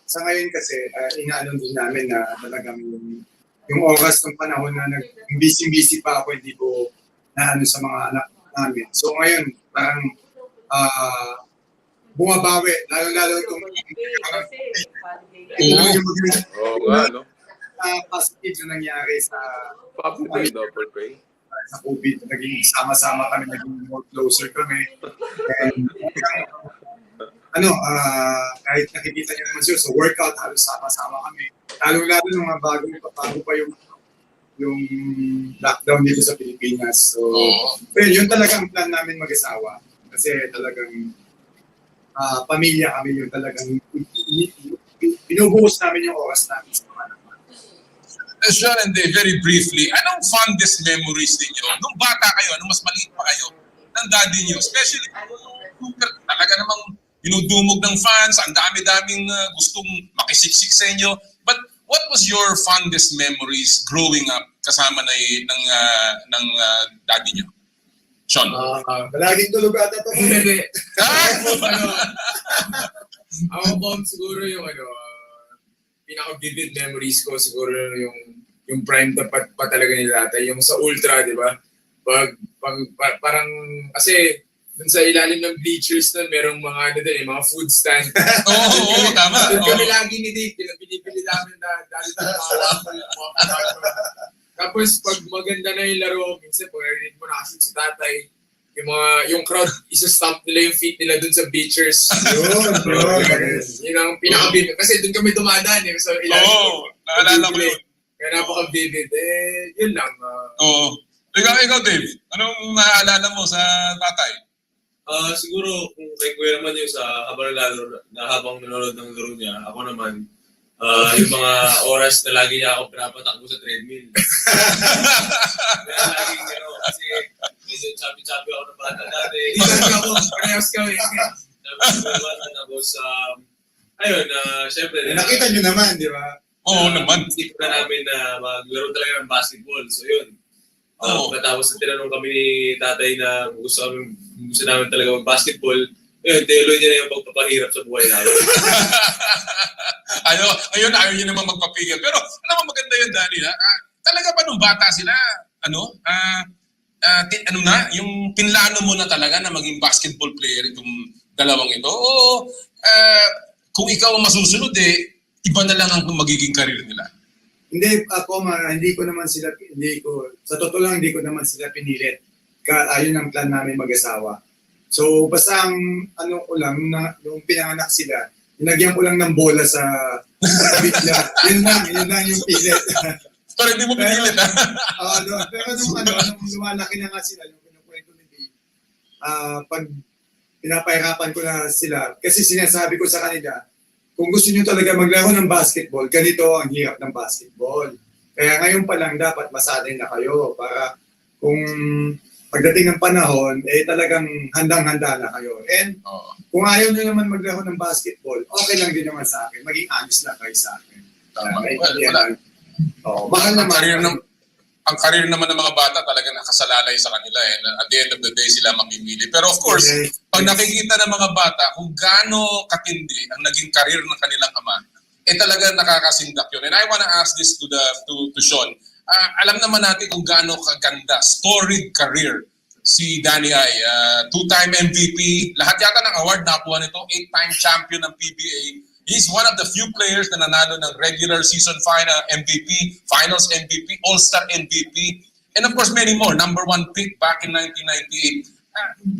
sa ngayon kasi, inaalon din namin na talagang yung oras ng panahon na busy-busy pa ako, hindi ko naano sa mga anak namin. So ngayon, parang bumabawi, lalo-lalo itong positive na nangyari sa sa COVID. Naging sama-sama kami, naging more closer kami. And kahit nakikita niyo naman siya sa workout, halos sama-sama kami. Lalo-lalo nung bago pa yung lockdown dito sa Pilipinas. So, yun talaga ang plan namin mag-asawa. Kasi talagang pamilya kami, yun talagang binubuhos namin yung oras namin sa mga anak. Shaun and Dave, very briefly, anong fondest memories ninyo? Nung bata kayo, nung mas maliit pa kayo, ng daddy niyo? Especially, talaga namang dinudumog ng fans, ang dami-daming gustong makisiksik sa inyo. But what was your fondest memories growing up kasama ng daddy niyo? Shaun? Palaging tulog ata ito. Hindi. Ako po siguro yung pinaka-vivid memories ko siguro yung prime pa talaga ni tatay. Yung sa Ultra, di ba? Parang, kasi dun sa ilalim ng bleachers nun, merong mga mga food stand. Oo, tama. Doon kami lagi ni Dave, pinipili namin na dahil tapos pag maganda na yung laro, minsan pag narinig mo na kasi si tatay, yung crowd, isa-stomp nila yung feet nila dun sa bleachers. Yun ang pinaka-vivid. Kasi dun kami dumadaan so ilalim. Naalala ko yun. Kaya napaka-vivid. Yun lang. Oo. Ikaw, Dave, anong naaalala mo sa tatay? Siguro kung kay Kuya naman yung sa habang nanonood ng laro niya, ako naman, yung mga oras na lagi niya ako pinapatakbo sa treadmill. Laging kasi medyo chubby-chubby ako ng bata dati. Parehas kami. Tapos, ayun, syempre. Nakita niyo naman, di ba? Oo naman. Isip na namin na maglaro talaga ng basketball. So yun. Katapos na tinanong kami ni tatay na gusto namin talaga mag-basketball, telo niya na yung pagpapahirap sa buhay namin. Ayaw niya naman magpapigil. Pero alam mo maganda yun, Danny, talaga ba nung bata sila, yung pinlano mo na talaga na maging basketball player itong dalawang ito? O kung ikaw ang masusunod, iba na lang ang magiging career nila? Hindi, hindi ko naman sila, sa totoo lang, hindi ko naman sila pinilit. Ayun ang plan namin mag-asawa. So, basta ang, yung pinanganak sila, Nilagyan ko lang ng bola sa bigla. Yun lang yung pilit. Pero hindi mo pinilit, ha? Pero nung lumalaki na nga sila, yung kinukwento ni Dave, pag pinapahirapan ko na sila, kasi sinasabi ko sa kanila, kung gusto nyo talaga maglaro ng basketball, ganito ang hirap ng basketball. Kaya ngayon pa lang dapat masanay na kayo para kung pagdating ng panahon, talagang handang-handa na kayo. And kung ayaw nyo naman maglaro ng basketball, okay lang din naman sa akin. Maging honest lang kayo sa akin. Mahal naman. Ang career naman ng mga bata talaga nakasalalay sa kanila. At the end of the day, sila mamimili. Pero of course, pag nakikita ng mga bata kung gaano katindi ang naging career ng kanilang ama, talaga nakakasindak yun. And I wanna ask this to Shaun. Alam naman natin kung gaano kaganda, storied career si Danny ay. Two-time MVP, lahat yata ng award nakuha nito, 8-time champion ng PBA. He's one of the few players na nanalo ng regular season final MVP, finals MVP, all-star MVP, and of course many more. Number 1 pick back in 1998.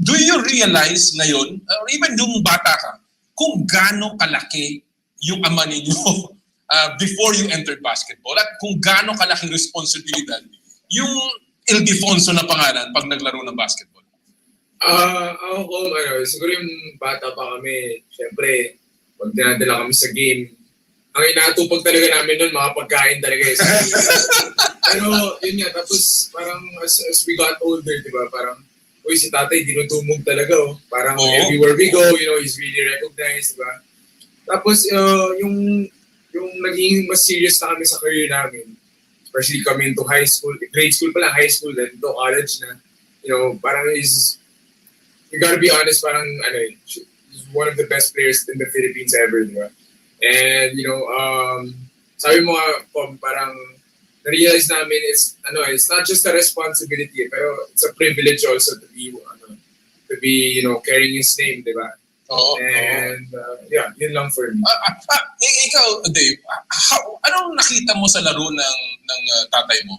Do you realize ngayon, or even yung bata ka, kung gaano kalaki yung ama ninyo before you entered basketball at kung gaano kalaking responsibilidad yung Ildefonso na pangalan pag naglaro ng basketball? Siguro yung bata pa kami, syempre, pag dinadala kami sa game, ang inaatupag talaga namin nun, mga pagkain talaga. Pero yun nga, tapos parang as we got older, di ba, parang, si tatay dinutumog talaga. Parang everywhere we go, he's really recognized, di ba? Tapos yung naging mas serious na kami sa career namin, especially coming to high school, grade school pa lang, high school, then to college na, parang you gotta be honest, parang he's one of the best players in the Philippines ever, di ba? And, sabi mo nga, parang na-realize namin it's not just a responsibility, pero it's a privilege also to be, carrying his name, di ba? And, yun lang for me. Ikaw, Dave, anong nakita mo sa laro ng tatay mo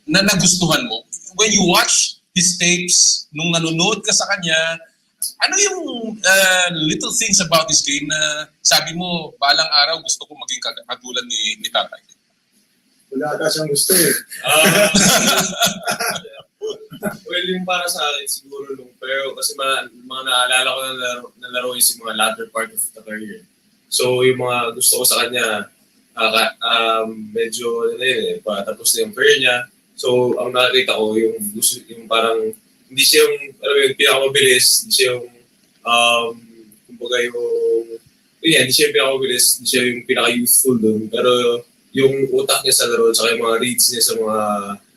na nagustuhan mo? When you watch his tapes, nung nanonood ka sa kanya, ano yung little things about this game na sabi mo, balang araw gusto ko maging katulad ni tatay? Wala ka siyang gusto eh. Well, yung para sa akin siguro pero kasi mga naalala ko na laro is yung mga latter part of the career. So yung mga gusto ko sa kanya, medyo patapos na yung career niya. So ang nakita ko yung parang hindi siya yung, yung pinakamabilis, hindi siya yung, kumbaga hindi siyempre ako bilis, hindi siya yung pinaka-useful doon. Pero yung utak niya sa laro, tsaka yung mga reads niya sa mga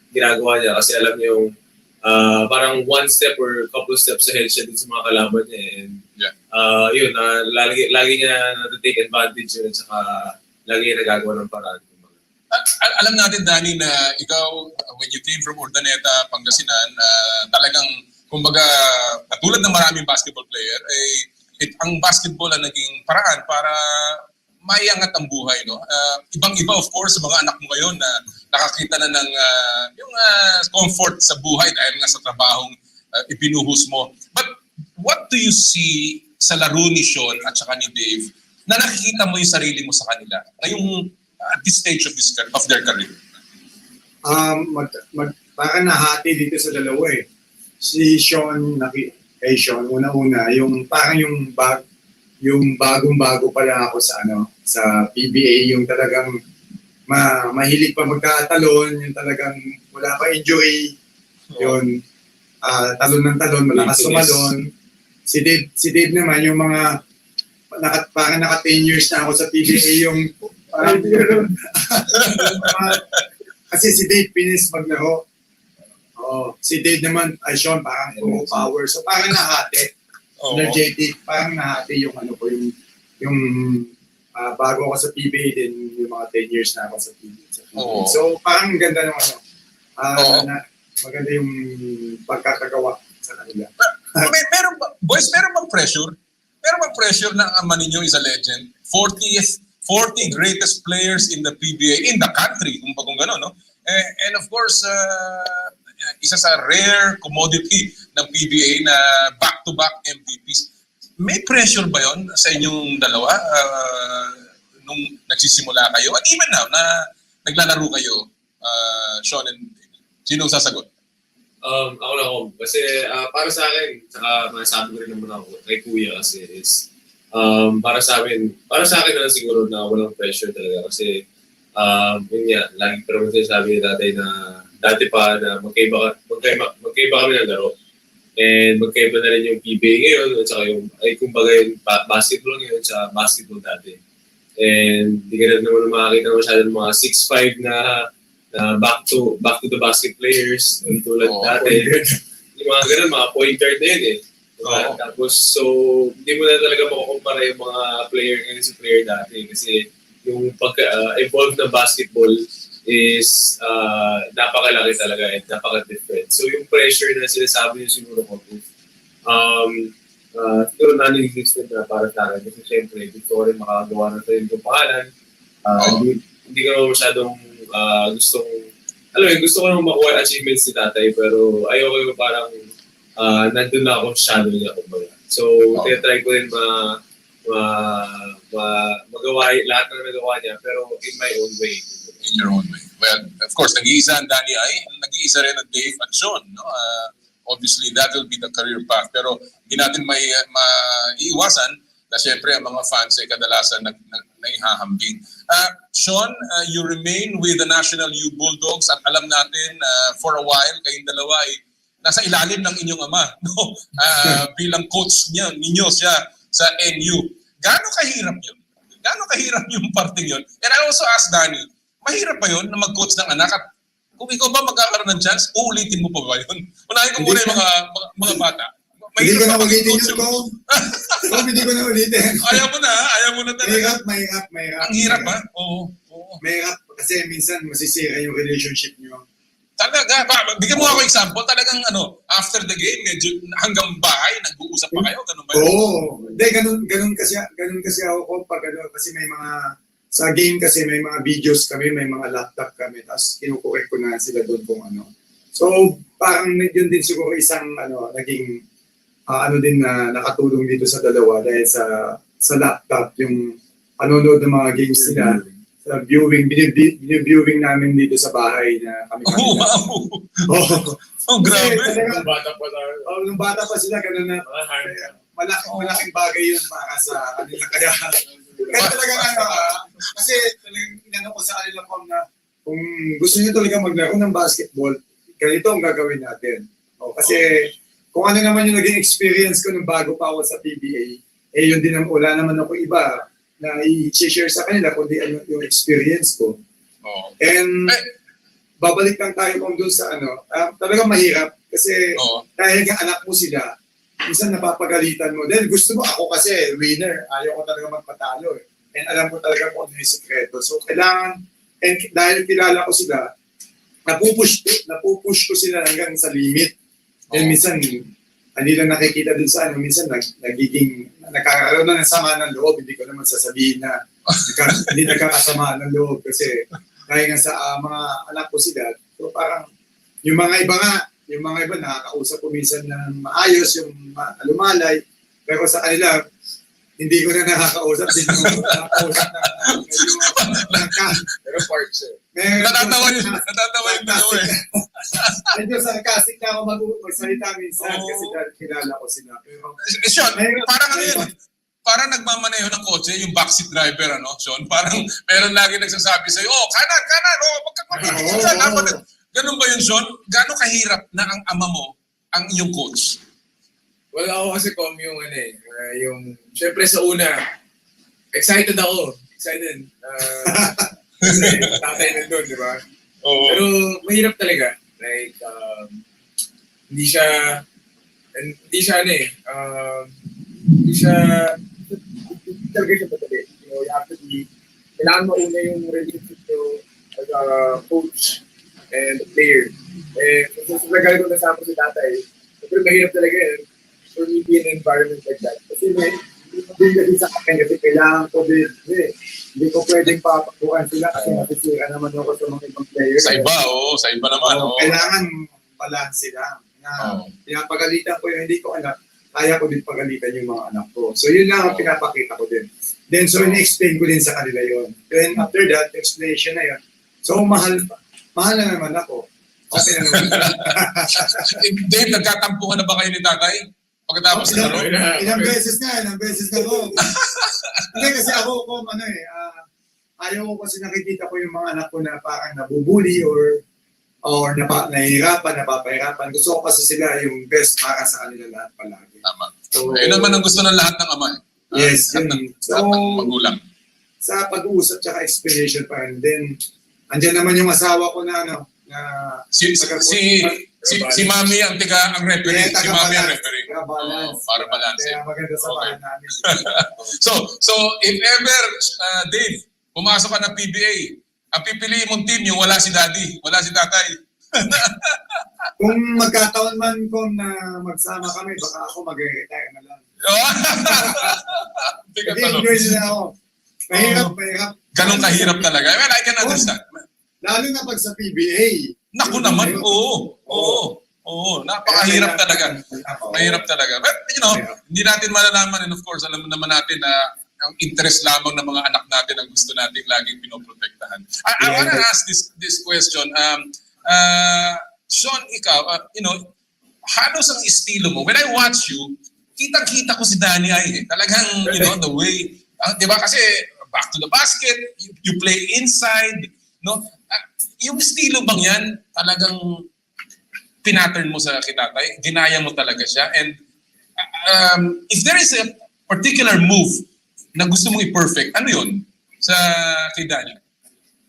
ginagawa niya, kasi alam niya yung parang one step or couple steps ahead siya din sa mga kalaban niya. And yun, lagi niya na-take advantage yun, tsaka lagi niya nagagawa ng paraan. Alam natin, Danny, na ikaw, when you came from Urdaneta, Pangasinan, talagang, kumbaga, katulad ng maraming basketball player, ang basketball ang naging paraan para maiangat ang buhay, no? Ibang-iba, of course, sa mga anak mo ngayon na nakakita na ng yung comfort sa buhay dahil nga sa trabahong ibinuhos mo. But what do you see sa laro ni Shaun at saka ni Dave na nakikita mo yung sarili mo sa kanila ngayong at this stage of their career? Parang nahati dito sa dalawa eh. Si Shaun, kay Shaun, una-una, yung parang yung bagong-bago pala ako sa PBA, yung talagang mahilig pa magkatalon, yung talagang wala pa injury, yun, talon ng talon, malakas sumalon. Si Dave naman, yung mga parang naka 10 years na ako sa PBA, yung kasi si Dave pinis maglaro. Si Dave naman, Shaun, parang puro power. So parang nahati. Energetic. Parang nahati yung bago ako sa PBA din, yung mga 10 years na ako sa PBA. So parang ganda ng maganda yung pagkakagawa sa kanila. Meron bang pressure? Meron bang pressure na ang ama ninyo is a legend? 40 greatest players in the PBA, in the country, kung gano'n, no? And of course, isa sa rare commodity ng PBA na back-to-back MVPs. May pressure ba yon sa inyong dalawa nung nagsisimula kayo? At even now, na naglalaro kayo, Shaun and David? Sinong sasagot? Ako na ako. Kasi para sa akin, saka masasabi ko rin naman ako kay Kuya kasi is para sa akin na lang siguro na walang pressure talaga kasi yun nga, lagi pero sinasabi ni tatay na dati pa na magkaiba kami ng laro and magkaiba na rin yung PBA ngayon at saka yung kumbaga yung basketball ngayon at basketball dati and di ka na naman makakita masyado ng mga 6'5 na back to the basket players tulad dati yung mga ganun, mga point guard na yun eh. Tapos, so, hindi mo na talaga makukumpara yung mga player ngayon sa player dati kasi yung pag-evolve ng basketball is napakalaki talaga at napaka-different. So, yung pressure na sinasabi yung siguro ko is siguro non-existent na para sa akin kasi syempre, gusto ko rin makagawa ng sarili kong pangalan. Hindi ko naman masyadong gusto ko naman makuha achievements ni tatay pero ayoko yung parang nandun na ako sa shadow niya kumbaga. So, tinatry ko rin magawa lahat ng nagawa niya pero in my own way. In your own way. Well, of course, nag-iisa ang Danny nag-iisa rin ang Dave at Shaun. No? Obviously, that will be the career path. Pero hindi natin maiiwasan na syempre ang mga fans ay kadalasan naihahambing. Shaun, you remain with the National U Bulldogs at alam natin for a while kayong dalawa ay nasa ilalim ng inyong ama, no? Bilang coach ninyo siya sa NU. Gaano kahirap yun? Gaano kahirap yung parting yun? And I also asked Danny, mahirap ba yun na mag-coach ng anak? At kung ikaw ba magkakaroon ng chance, uulitin mo pa ba yun? Unahin ko muna yung mga bata. Hindi ko na ulitin yun, Tom. Hindi ko na ulitin. Ayaw mo na talaga. Mahirap. Ang hirap ha? Oo. Mahirap kasi minsan masisira yung relationship nyo. Talaga, bigyan mo ako example, talagang after the game, medyo hanggang bahay, nag-uusap pa kayo, ganun ba yun? Oo, hindi, ganun kasi ako pag kasi may mga, sa game kasi may mga videos kami, may mga laptop kami, tapos kinukorek ko na sila doon kung ano. So, parang yun din siguro isang, naging, din na nakatulong dito sa dalawa dahil sa laptop, yung panonood ng mga games nila. Viewing namin dito sa bahay na kami. Oh, grabe. Nung bata pa sila, gano'n na. Malaking bagay yun para sa kanila. Kaya talagang kasi talagang inano ko sa kanila na kung gusto niyo talaga maglaro ng basketball, ganito ang gagawin natin. Kasi kung ano naman yung naging experience ko nung bago pa ako sa PBA, yun din ang wala naman ako iba na i-share sa kanila kundi ano yung experience ko. And babalik lang tayo kung doon sa talagang mahirap kasi dahil nga anak mo sila, minsan napapagalitan mo. Then gusto mo, ako kasi winner, ayaw ko talaga magpatalo eh. And alam ko talaga kung ano yung sekreto. So kailangan, and dahil kilala ko sila, napupush ko sila hanggang sa limit. And minsan, hindi lang nakikita dun sa minsan nagkakaroon na ng sama ng loob, hindi ko naman sasabihin na hindi nagkakasama ng loob kasi dahil nga sa mga anak ko sila. So parang, yung mga iba nakakausap ko minsan ng maayos, yung lumalay, pero sa kanila, hindi ko na nakakausap, hindi ko nakakausap ng pero parts natatawa yung dalawa eh. Medyo sarcastic na ako magsalita minsan kasi dahil kilala ko sila. Shaun, parang ano yun? Parang nagmamaneho ng kotse, yung backseat driver, Shaun? Parang meron lagi nagsasabi sa'yo, kanan, magkakapagod ka dapat. Ganun ba yun, Shaun? Gano'ng kahirap na ang ama mo, ang iyong coach? Well, ako kasi yung, syempre sa una, excited ako. Excited. Kasi tatay nandun, di ba? Pero mahirap talaga. Like, hindi siya talaga siya madali. You have to be, kailangan mauna yung relationship nyo as a coach and a player. Kung talaga ko nasama si tatay, pero mahirap talaga yun for me be an environment like that. Kasi hindi kasi sa akin kasi kailangan ko din. Hindi ko pwedeng papakuhan sila kasi nasisira naman ako sa mga ibang players. Sa iba naman. Kailangan balance lang. Pinapagalitan ko yung hindi ko anak, kaya ko din pagalitan yung mga anak ko. So yun lang ang pinapakita ko din. Then so in-explain ko din sa kanila yun. Then after that, explanation na yun. So mahal na naman ako. Okay na naman. Dave, nagkatampuhan na ba kayo ni tatay? Pagkatapos na laro? Ilang beses na ko. Hindi kasi ako ayaw ko kasi nakikita ko yung mga anak ko na parang nabubuli or napapahirapan. Gusto ko kasi sila yung best para sa kanila lahat palagi. Tama. So, yun naman ang gusto ng lahat ng ama. Yes. Lahat ng magulang. Sa pag-uusap tsaka explanation pa rin. Then, andyan naman yung asawa ko na si Mami ang referee. Si Mami ang referee. Para balance. Kaya maganda sa bahay namin. So, if ever, Dave, pumasok ka ng PBA, ang pipiliin mong team yung wala si daddy, wala si tatay. Kung magkataon man kung magsama kami, baka ako mag-retire na lang. Hindi, enjoy na ako. Mahirap. Ganun kahirap talaga. Well, I can understand. Lalo na pag sa PBA. Naku naman, oo. Napakahirap talaga. Mahirap talaga. But, hindi natin malalaman and of course, alam naman natin na ang interest lamang ng mga anak natin ang gusto natin laging pinoprotektahan. I want to ask this question. Shaun, ikaw, halos ang estilo mo. When I watch you, kitang-kita ko si Danny ay talagang, the way, di ba? Kasi back to the basket, you play inside, no? Yung estilo bang yan, talagang pinattern mo sa kitatay? Ginaya mo talaga siya? And if there is a particular move na gusto mong i-perfect, ano yun sa kay Danny?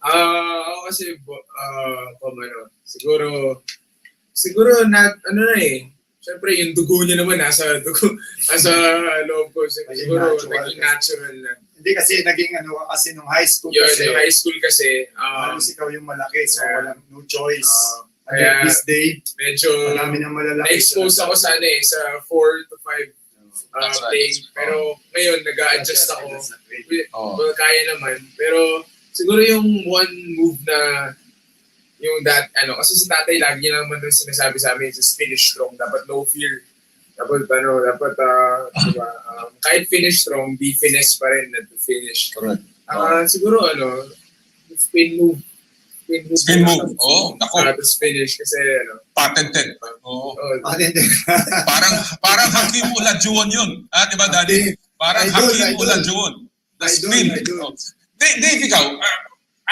Ako kasi, siguro siyempre yung dugo niya naman nasa loob ko. Siguro naging natural na. Hindi kasi naging kasi nung high school Yung high school kasi, halos ikaw yung malaki, so walang no choice. Kaya This day, medyo marami ng malalaki. na-expose ako sa 4 to 5 playing. Pero ngayon, nag-a-adjust ako. Well, kaya naman. Pero siguro yung one move na kasi si tatay lagi niya naman nung sinasabi sa amin, just finish strong. Dapat no fear. Dapat diba, kahit finish strong, be finesse pa rin na to finish. Correct. Siguro, spin move. Spin move. Nako. Tapos finish kasi, Patented. Patented. Parang Hakim Olajuwon yun. Di ba, Daddy? Parang Hakim Olajuwon. The spin. Dave, ikaw,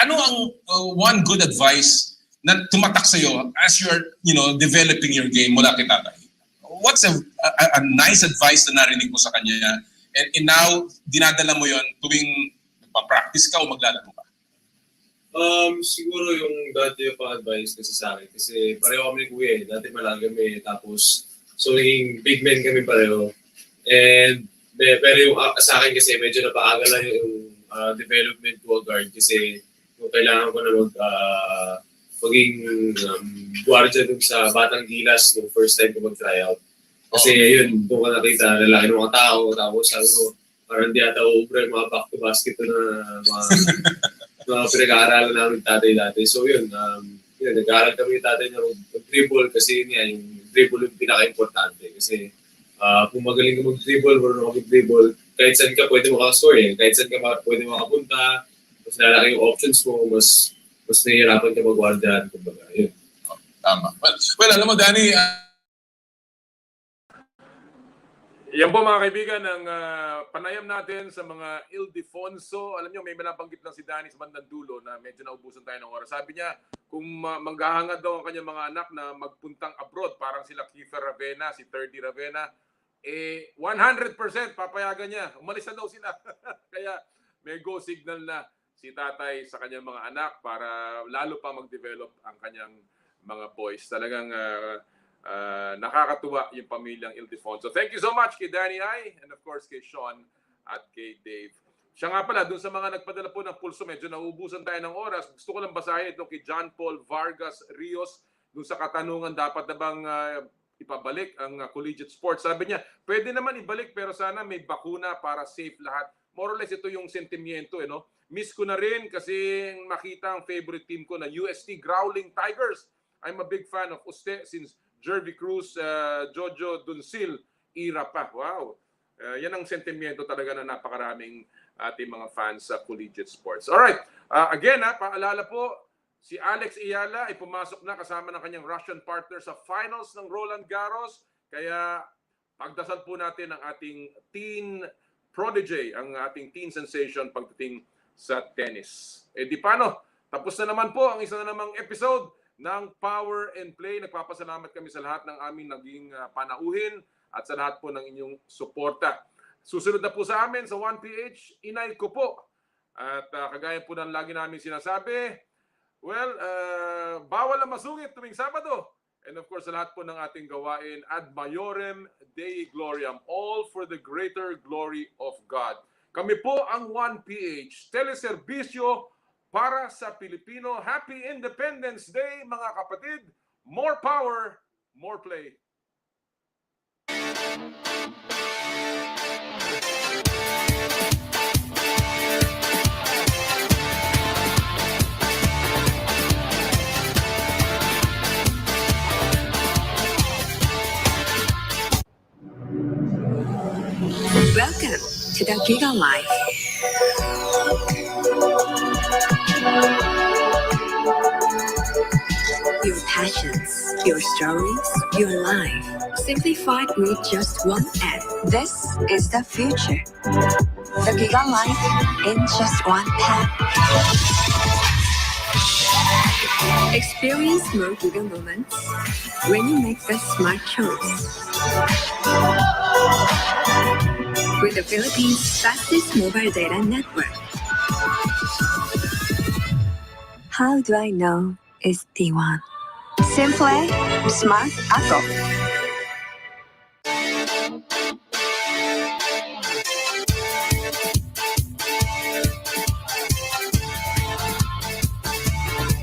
ano ang one good advice na tumatak sa'yo as you're, developing your game mula kay tatay? What's a nice advice na narinig mo sa kanya And now, dinadala mo yon tuwing magpa-practice ka o maglalaro ka? Siguro yung dati yung pa-advice kasi sa akin. Kasi pareho kami ni Kuya eh. Dati malaki kami. Tapos, so naging big men kami pareho. And, pero yung sa akin kasi medyo napaaga lang yung development ko guard. Kasi kung kailangan ko na maging guardia dun sa Batang Gilas nung first time ko mag-tryout. Kasi yun, doon ka nakita, lalaki ng mga tao. Tapos sabi ko, parang di ata uubra yung mga back to basket na mga pinag-aaralan namin tatay dati. So yun, nag-aaral kami yung tatay na mag-dribble kasi yun yan, yung dribble yung pinaka-importante. Kasi kung magaling ka mag-dribble, marunong ka mag-dribble, kahit saan ka pwede makascore eh. Kahit saan ka pwede makapunta, mas lalaki yung options mo, mas nahihirapan ka mag-guardian. Kumbaga, yun. Tama. Well, alam mo, Danny, yan po mga kaibigan ang panayam natin sa mga Ildefonso. Alam nyo, may nabanggit lang si Danny sa bandang dulo na medyo naubusan tayo ng oras. Sabi niya, kung manghahangad daw ang kanyang mga anak na magpuntang abroad, parang sila Kiefer Ravena, si 30 Ravena, 100% papayagan niya. Umalis na daw sila. Kaya may go signal na si tatay sa kanyang mga anak para lalo pa mag-develop ang kanyang mga boys. Talagang nakakatuwa yung pamilyang Ildefonso. Thank you so much kay Danny I and of course kay Shaun at kay Dave. Siya nga pala, dun sa mga nagpadala po ng pulso, medyo naubusan tayo ng oras. Gusto ko lang basahin ito kay John Paul Vargas Rios dun sa katanungan, dapat na bang ipabalik ang collegiate sports. Sabi niya, pwede naman ibalik pero sana may bakuna para safe lahat. More or less ito yung sentimiento. Miss ko na rin kasi makita ang favorite team ko na UST Growling Tigers. I'm a big fan of Uste since Jervy Cruz, Jojo Dunsil, era pa. Wow. Yan ang sentimiento talaga na napakaraming ating mga fans sa collegiate sports. Alright. Again, paalala po, si Alex Ayala ay pumasok na kasama ng kanyang Russian partner sa finals ng Roland Garros. Kaya pagdasal po natin ang ating teen prodigy, ang ating teen sensation pagdating sa tennis. Di paano? Tapos na naman po ang isa na namang episode ng Power and Play. Nagpapasalamat kami sa lahat ng aming naging panauhin at sa lahat po ng inyong suporta. Susunod na po sa amin sa 1PH, inay ko po. At kagaya po ng lagi namin sinasabi, well, bawal ang masungit tuwing Sabado. And of course, sa lahat po ng ating gawain, ad maiorem Dei Gloriam, all for the greater glory of God. Kami po ang 1PH, teleserbisyo para sa Pilipino. Happy Independence Day, mga kapatid. More power, more play. Welcome to the Giga Life. Your passions, your stories, your life, simplified with just one app. This is the future. The Giga Life in just one tap. Experience more Giga moments when you make the smart choice. With the Philippines' fastest mobile data network. How do I know it's the one? Simple, smart, ako.